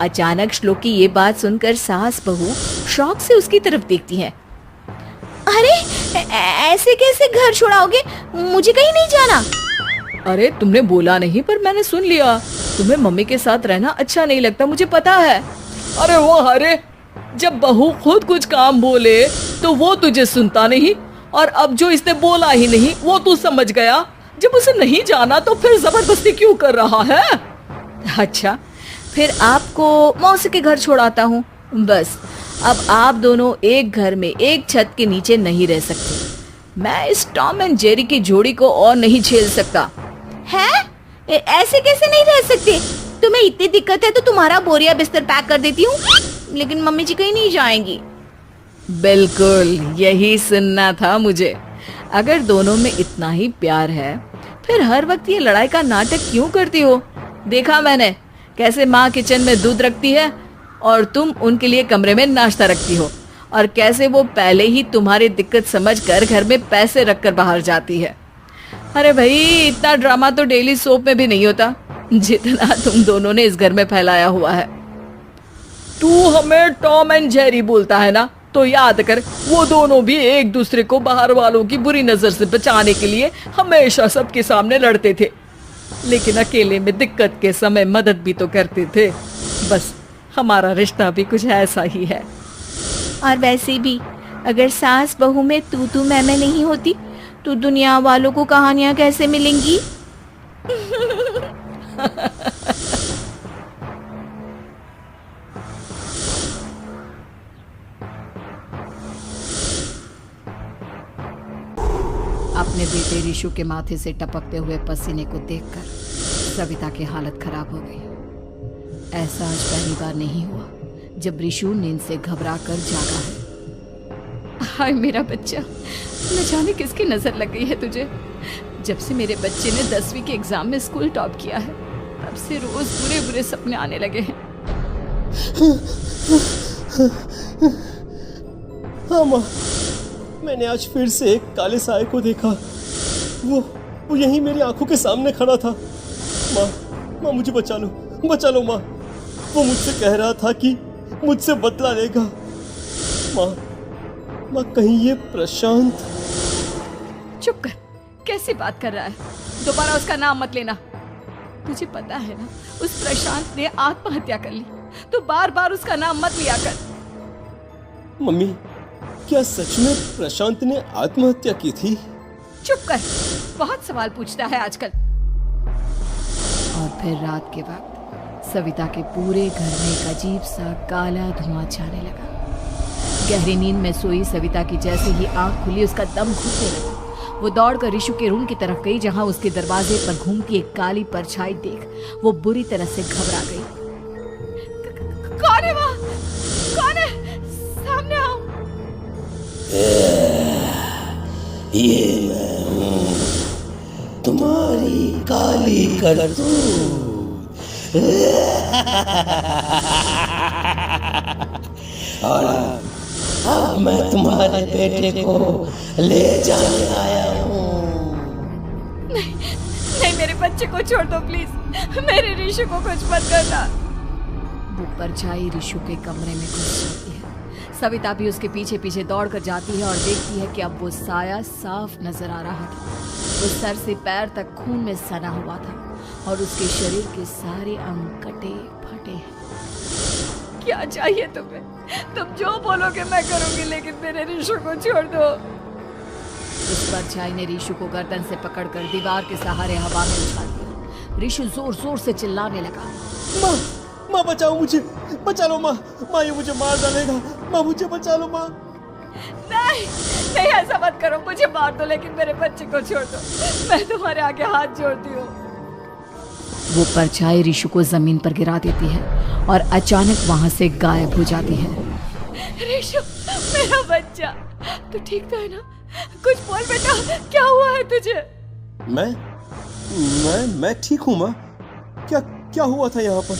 अचानक श्लोक की ये बात सुनकर सास बहू शौक से उसकी तरफ देखती है। अरे ऐसे कैसे घर छोड़ाओगे? मुझे कहीं नहीं जाना। अरे तुमने बोला नहीं पर मैंने सुन लिया। तुम्हें मम्मी के साथ रहना अच्छा नहीं लगता, मुझे पता है। अरे वो अरे, जब बहू खुद कुछ काम बोले तो वो तुझे सुनता नहीं, और अब जो इसने बोला ही नहीं वो तू समझ गया। जब उसे नहीं जाना तो फिर जबरदस्ती क्यों कर रहा है? अच्छा, फिर आपको मौसी के घर छोड़ाता हूँ। बस अब आप दोनों एक घर में एक छत के नीचे नहीं रह सकते। मैं इस टॉम एंड जेरी की जोड़ी को और नहीं झेल सकता। है? ऐसे कैसे नहीं रह सकते? तुम्हें इतनी दिक्कत है तो तुम्हारा बोरिया बिस्तर पैक कर देती हूँ, लेकिन मम्मी जी कहीं नहीं जाएंगी। बिल्कुल यही सुनना था मुझे। अगर दोनों में इतना ही प्यार है फिर हर वक्त ये लड़ाई का नाटक क्यों करती हो? देखा मैंने कैसे माँ किचन में दूध रखती है और तुम उनके लिए कमरे में नाश्ता रखती हो, और कैसे वो पहले ही तुम्हारी दिक्कत समझकर घर में पैसे रखकर बाहर जाती है। अरे भाई, इतना ड्रामा तो डेली सोप में भी नहीं होता जितना तुम दोनों ने इस घर में फैलाया हुआ है। तू हमें टॉम एंड जेरी बोलता है ना, तो याद कर वो दोनों भी एक दूसरे को बाहर वालों की बुरी नजर से बचाने के लिए हमेशा सबके सामने लड़ते थे, लेकिन अकेले में दिक्कत के समय मदद भी तो करते थे। बस हमारा रिश्ता भी कुछ ऐसा ही है। और वैसे भी अगर सास बहू में तू मैं नहीं होती तो दुनिया वालों को कहानियां कैसे मिलेंगी? अपने बेटे रिशु के माथे से टपकते हुए पसीने को देखकर सविता की हालत खराब हो गई। ऐसा आज पहली बार नहीं हुआ जब रिशु नींद से घबरा कर जागा है। हाय मेरा बच्चा, न जाने किसकी नजर लग गई है तुझे। जब से मेरे बच्चे ने 10वीं के एग्जाम में स्कूल टॉप किया है तब से रोज बुरे बुरे सपने आने लगे हैं। हाँ माँ, मैंने आज फिर से एक काले साए को देखा। वो यहीं मेरी आंखों के सामने खड़ा था। माँ मुझे बचा लो माँ। वो मुझसे कह रहा था कि मुझसे बदला लेगा। माँ कहीं ये प्रशांत? चुप कर, कैसी बात कर रहा है? दोबारा उसका नाम मत लेना। तुझे पता है ना उस प्रशांत ने आत्महत्या कर ली, तो बार बार उसका नाम मत लिया कर। मम्मी, क्या सच में प्रशांत ने आत्महत्या की थी? चुप कर, बहुत सवाल पूछता है आजकल। और फिर रात के वक्त सविता के पूरे घर में एक अजीब सा काला धुआं छाने लगा। गहरी नींद में सोई सविता की जैसे ही आंख खुली उसका दम घुटने लगा। वो दौड़कर रिशु के रूम की तरफ गई जहां उसके दरवाजे पर घूमती एक काली परछाई देख वो बुरी तरह से घबरा गई। कौन है वहाँ? कौन है? सामने आओ। ये मैं हूँ, तुम्हारी काली करतूत। और अब मैं तुम्हारे बेटे को ले जाने आया हूँ। नहीं, मेरे बच्चे को छोड़ दो प्लीज। मेरे रिशु को कुछ मत करना। वो परछाई रिशु के कमरे में घुस जाती है। सविता भी उसके पीछे पीछे दौड़ कर जाती है और देखती है कि अब वो साया साफ नजर आ रहा था। वो सर से पैर तक खून में सना हुआ था और उसके शरीर के सारे अंग कटे फटे हैं। क्या चाहिए तुम्हें? तुम जो बोलोगे मैं करूंगी, लेकिन मेरे रिशु को छोड़ दो। उस परछाई ने रिशु को गर्दन से पकड़कर दीवार के सहारे हवा में उछाल दिया। रिशु जोर जोर से चिल्लाने लगा। माँ, माँ बचाओ मुझे, बचा लो माँ, माँ ये मुझे मार डालेगा, माँ मुझे बचा लो माँ। नहीं नहीं, ऐसा मत करो, मुझे मार दो लेकिन मेरे बच्चे को छोड़ दो। मैं तुम्हारे आगे हाथ जोड़ती हूँ। वो परछाई रिशु को जमीन पर गिरा देती है और अचानक वहां से गायब हो जाती है। रिशु, मेरा बच्चा, तू ठीक तो है ना? कुछ बोल बेटा, क्या हुआ है तुझे? मैं ठीक हूँ माँ। क्या हुआ था यहाँ पर?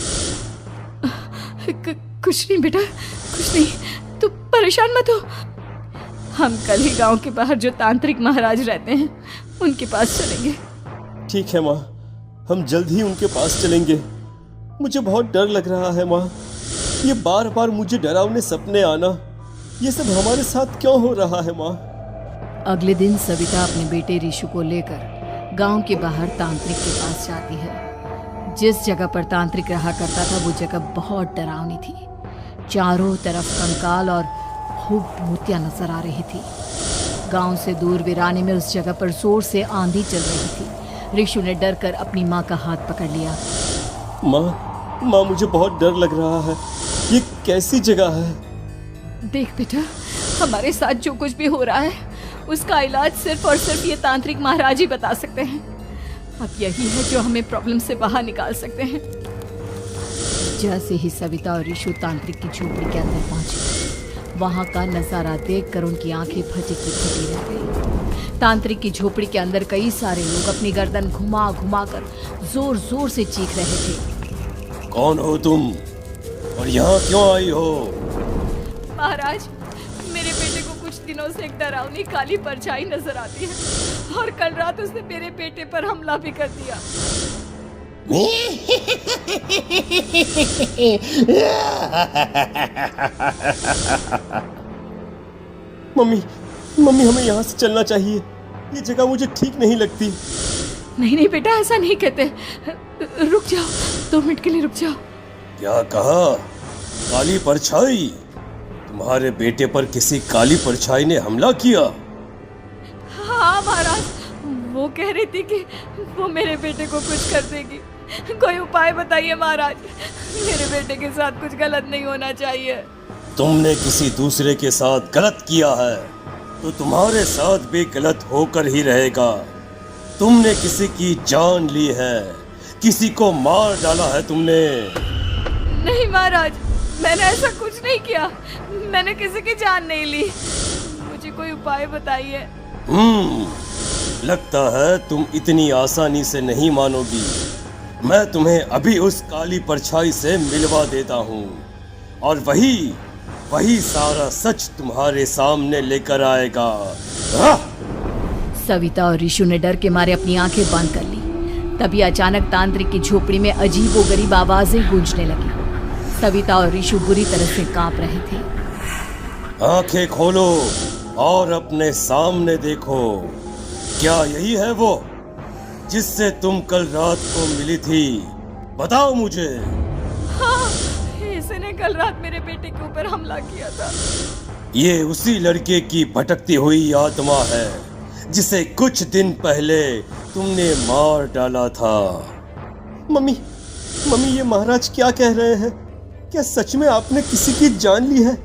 कुछ नहीं बेटा, कुछ नहीं, तू परेशान मत हो। हम कल ही गांव के बाहर जो तांत्रिक महाराज रहते हैं उनके पास चलेंगे। ठीक है माँ, हम जल्द ही उनके पास चलेंगे। मुझे बहुत डर लग रहा है माँ, ये बार बार मुझे डरावने सपने आना, ये सब हमारे साथ क्यों हो रहा है माँ? अगले दिन सविता अपने बेटे रिशु को लेकर गांव के बाहर तांत्रिक के पास जाती है। जिस जगह पर तांत्रिक रहा करता था वो जगह बहुत डरावनी थी। चारों तरफ कंकाल और भूतियां नजर आ रही थी। गांव से दूर वीराने में उस जगह पर जोर से आंधी चल रही थी। रिशु ने डर कर अपनी माँ का हाथ पकड़ लिया। माँ मुझे बहुत डर लग रहा है, ये कैसी जगह है? देख बेटा, हमारे साथ जो कुछ भी हो रहा है उसका इलाज सिर्फ और सिर्फ ये तांत्रिक महाराज ही बता सकते हैं। अब यही है जो हमें प्रॉब्लम से बाहर निकाल सकते हैं। जैसे ही सविता और रिशु तांत्रिक की झोपड़ी के अंदर पहुंचे, वहां का नजारा देखकर उनकी आंखें फटी की फटी रह गई। तांत्रिक की झोपड़ी के अंदर कई सारे लोग अपनी गर्दन घुमा घुमा कर जोर जोर से चीख रहे थे। कौन हो तुम और यहाँ क्यों आई हो? महाराज, मेरे बेटे को कुछ दिनों से एक डरावनी काली परछाई नजर आती है और कल रात उसने मेरे बेटे पर हमला भी कर दिया। मम्मी हमें यहाँ से चलना चाहिए, ये जगह मुझे ठीक नहीं लगती। नहीं नहीं बेटा, ऐसा नहीं कहते। रुक जाओ, 2 मिनट के लिए रुक जाओ। क्या कहा? काली परछाई? तुम्हारे बेटे पर किसी काली परछाई ने हमला किया? हाँ महाराज, वो कह रही थी कि वो मेरे बेटे को कुछ कर देगी। कोई उपाय बताइए महाराज, मेरे बेटे के साथ कुछ गलत नहीं होना चाहिए। तुमने किसी दूसरे के साथ गलत किया है तो तुम्हारे साथ भी गलत होकर ही रहेगा। तुमने किसी की जान ली है, किसी को मार डाला है तुमने। नहीं महाराज, मैंने ऐसा कुछ नहीं किया, मैंने किसी की जान नहीं ली। मुझे कोई उपाय बताइए। लगता है तुम इतनी आसानी से नहीं मानोगी। मैं तुम्हें अभी उस काली परछाई से मिलवा देता हूँ और वही सारा सच तुम्हारे सामने लेकर आएगा। सविता और रिशु ने डर के मारे अपनी आंखें बंद कर ली। तभी अचानक तांत्रिक की झोपड़ी में अजीबोगरीब आवाजें गूंजने लगी। सविता और रिशु बुरी तरह से कांप रहे थे। आंखें खोलो और अपने सामने देखो। क्या यही है वो जिससे तुम कल रात को मिली थी? बताओ मुझे। हाँ, इसने कल रात मेरे बेटे के ऊपर हमला किया था। ये उसी लड़के की भटकती हुई आत्मा है जिसे कुछ दिन पहले तुमने मार डाला था। मम्मी ये महाराज क्या कह रहे हैं? क्या सच में आपने किसी की जान ली है,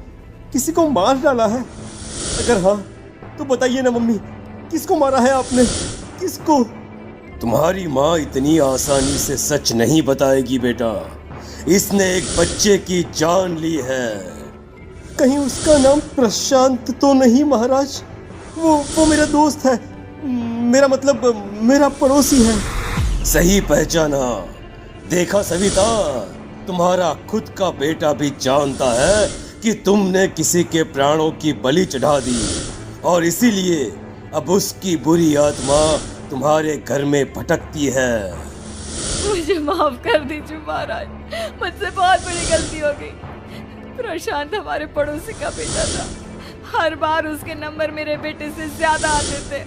किसी को मार डाला है? अगर हाँ तो बताइए ना मम्मी, किसको मारा है आपने, किसको? तुम्हारी माँ इतनी आसानी से सच नहीं बताएगी बेटा। इसने एक बच्चे की जान ली है। कहीं उसका नाम प्रशांत तो नहीं महाराज? वो मेरा दोस्त है, मेरा मतलब मेरा पड़ोसी है। सही पहचाना। देखा सविता, तुम्हारा खुद का बेटा भी जानता है कि तुमने किसी के प्राणों की बलि चढ़ा दी और इसीलिए अब उसकी बुरी आत्मा तुम्हारे घर में भटकती है। मुझे माफ कर दीजिए महाराज, मुझसे बहुत बड़ी गलती हो गई। प्रशांत हमारे पड़ोसी का बेटा था। हर बार उसके नंबर मेरे बेटे से ज्यादा आते थे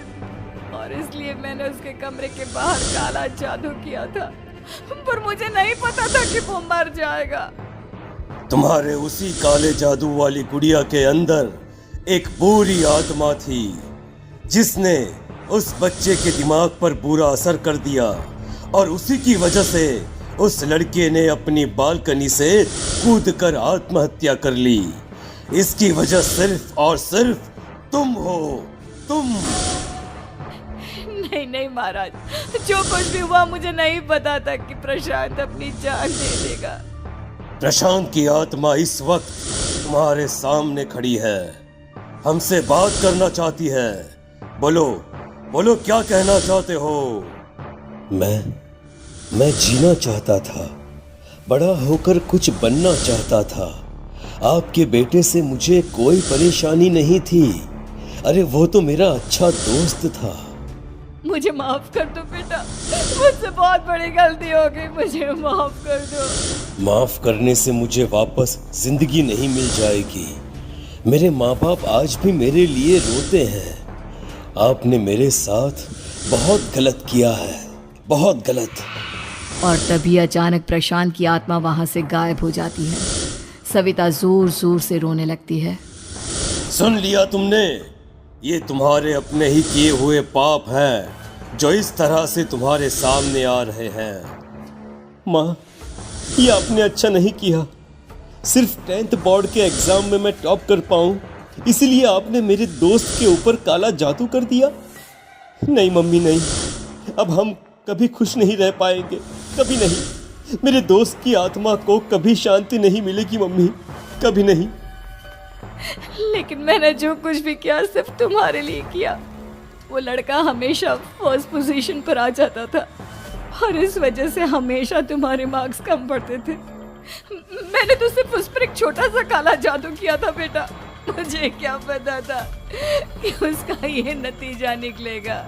और इसलिए मैंने उसके कमरे के बाहर काला जादू किया था, पर मुझे नहीं पता था कि वो मर जाएगा। तुम्हारे उसी काले जादू वाली गुड़िया के अंदर एक बुरी आत्मा थी जिसने उस बच्चे के दिमाग पर बुरा असर कर दिया, और उसी की वजह से उस लड़के ने अपनी बालकनी से कूदकर आत्महत्या कर ली। इसकी वजह सिर्फ और सिर्फ तुम हो, तुम। नहीं नहीं महाराज, जो कुछ भी हुआ मुझे नहीं पता था कि प्रशांत अपनी जान दे देगा। प्रशांत की आत्मा इस वक्त तुम्हारे सामने खड़ी है, हमसे बात करना चाहती है। बोलो बोलो, क्या कहना चाहते हो? मैं जीना चाहता था, बड़ा होकर कुछ बनना चाहता था। आपके बेटे से मुझे कोई परेशानी नहीं थी। अरे वो तो मेरा अच्छा दोस्त था। मुझे माफ कर दो बेटा, मुझसे बहुत बड़ी गलती हो गई, मुझे माफ कर दो। माफ करने से मुझे वापस जिंदगी नहीं मिल जाएगी। मेरे माँ बाप आज भी मेरे लिए रोते हैं। आपने मेरे साथ बहुत गलत किया है, बहुत गलत। और तभी अचानक प्रशांत की आत्मा वहां से गायब हो जाती है। सविता जोर जोर से रोने लगती है। सुन लिया तुमने? ये तुम्हारे अपने ही किए हुए पाप हैं जो इस तरह से तुम्हारे सामने आ रहे हैं। माँ, ये आपने अच्छा नहीं किया। सिर्फ 10th बोर्ड के एग्जाम में मैं टॉप कर पाऊँ, इसीलिए आपने मेरे दोस्त के ऊपर काला जादू कर दिया। नहीं मम्मी, नहीं, अब हम कभी खुश नहीं रह पाएंगे, कभी नहीं। मेरे दोस्त की आत्मा को कभी शांति नहीं मिलेगी मम्मी, कभी नहीं। लेकिन मैंने जो कुछ भी किया सिर्फ तुम्हारे लिए किया। वो लड़का हमेशा फर्स्ट पोजीशन पर आ जाता था और इस वजह से हमेशा तुम्हारे मार्क्स कम पड़ते थे। मैंने तो सिर्फ उस पर एक छोटा सा काला जादू किया था बेटा। मुझे क्या पता था कि उसका ये नतीजा निकलेगा।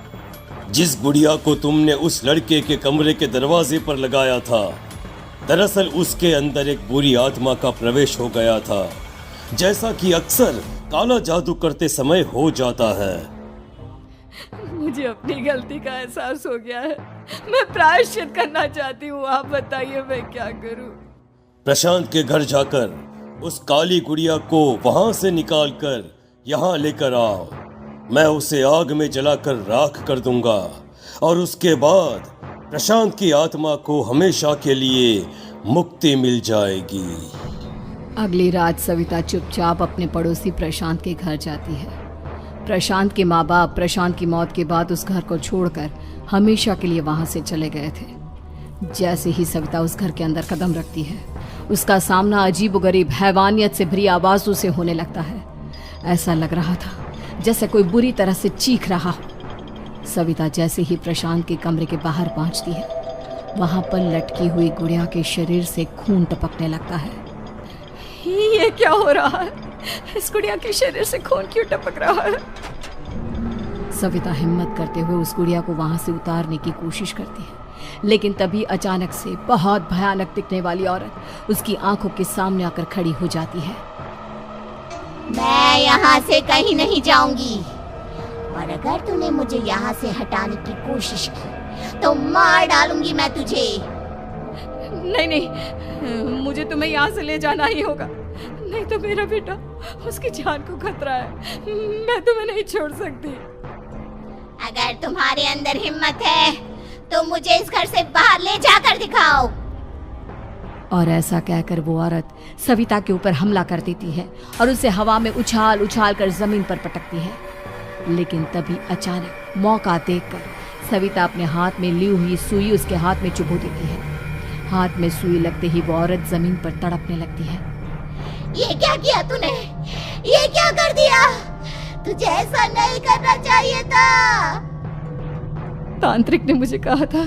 जिस गुड़िया को तुमने उस लड़के के कमरे के दरवाजे पर लगाया था, दरअसल उसके अंदर एक बुरी आत्मा का प्रवेश हो गया था, जैसा कि अक्सर काला जादू करते समय हो जाता है। मुझे अपनी गलती का एहसास हो गया है। मैं प्रायश्चित करना चाहती हूँ। आप बताइए मैं क्या करूँ? प्रशांत के घर जाकर उस काली गुड़िया को वहां से निकालकर यहाँ लेकर आओ। मैं उसे आग में जलाकर राख कर दूंगा और उसके बाद प्रशांत की आत्मा को हमेशा के लिए मुक्ति मिल जाएगी। अगली रात सविता चुपचाप अपने पड़ोसी प्रशांत के घर जाती है। प्रशांत के माँ बाप प्रशांत की मौत के बाद उस घर को छोड़कर हमेशा के लिए वहां से चले गए थे। जैसे ही सविता उस घर के अंदर कदम रखती है, उसका सामना अजीबोगरीब हैवानियत से भरी आवाजों से होने लगता है। ऐसा लग रहा था जैसे कोई बुरी तरह से चीख रहा हो। सविता जैसे ही प्रशांत के कमरे के बाहर पहुंचती है, वहां पर लटकी हुई गुड़िया के शरीर से खून टपकने लगता है। ये क्या हो रहा है? इस गुड़िया के शरीर से खून क्यों टपक रहा है? सविता हिम्मत करते हुए उस गुड़िया को वहां से उतारने की कोशिश करती है, लेकिन तभी अचानक से बहुत भयानक दिखने वाली औरत उसकी आंखों के सामने आकर खड़ी हो जाती है। मैं यहाँ से कहीं नहीं जाऊंगी, और अगर तूने मुझे यहाँ से हटाने की कोशिश की तो मार डालूंगी मैं तुझे। नहीं नहीं, मुझे तुम्हें यहाँ से ले जाना ही होगा, नहीं तो मेरा बेटा, उसकी जान को खतरा है। मैं तुम्हें नहीं छोड़ सकती। अगर तुम्हारे अंदर हिम्मत है तो मुझे इस घर से बाहर ले जाकर दिखाओ। और ऐसा कहकर वो औरत सविता के ऊपर हमला कर देती है और उसे हवा में उछाल उछाल कर जमीन पर पटकती है। लेकिन तभी अचानक मौका देखकर सविता अपने हाथ में ली हुई सुई उसके हाथ में चुभो देती है। हाथ में सुई लगते ही वो औरत जमीन पर तड़पने लगती है। ये क्या किया तूने? ये क्या कर दिया? तुझे ऐसा नहीं करना चाहिए था। तांत्रिक ने मुझे कहा था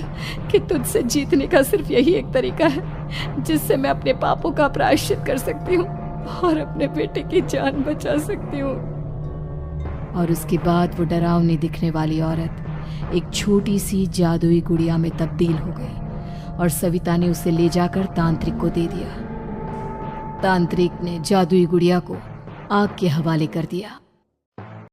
कि तुझसे जीतने का सिर्फ यही एक तरीका है जिससे मैं अपने पापों का प्रायश्चित कर सकती हूँ और अपने बेटे की जान बचा सकती हूँ। और उसके बाद वो डरावनी दिखने वाली औरत एक छोटी सी जादुई गुड़िया में तब्दील हो गई और सविता ने उसे ले जाकर तांत्रिक को दे दिया। तांत्रिक ने जादुई गुड़िया को आग के हवाले कर दिया।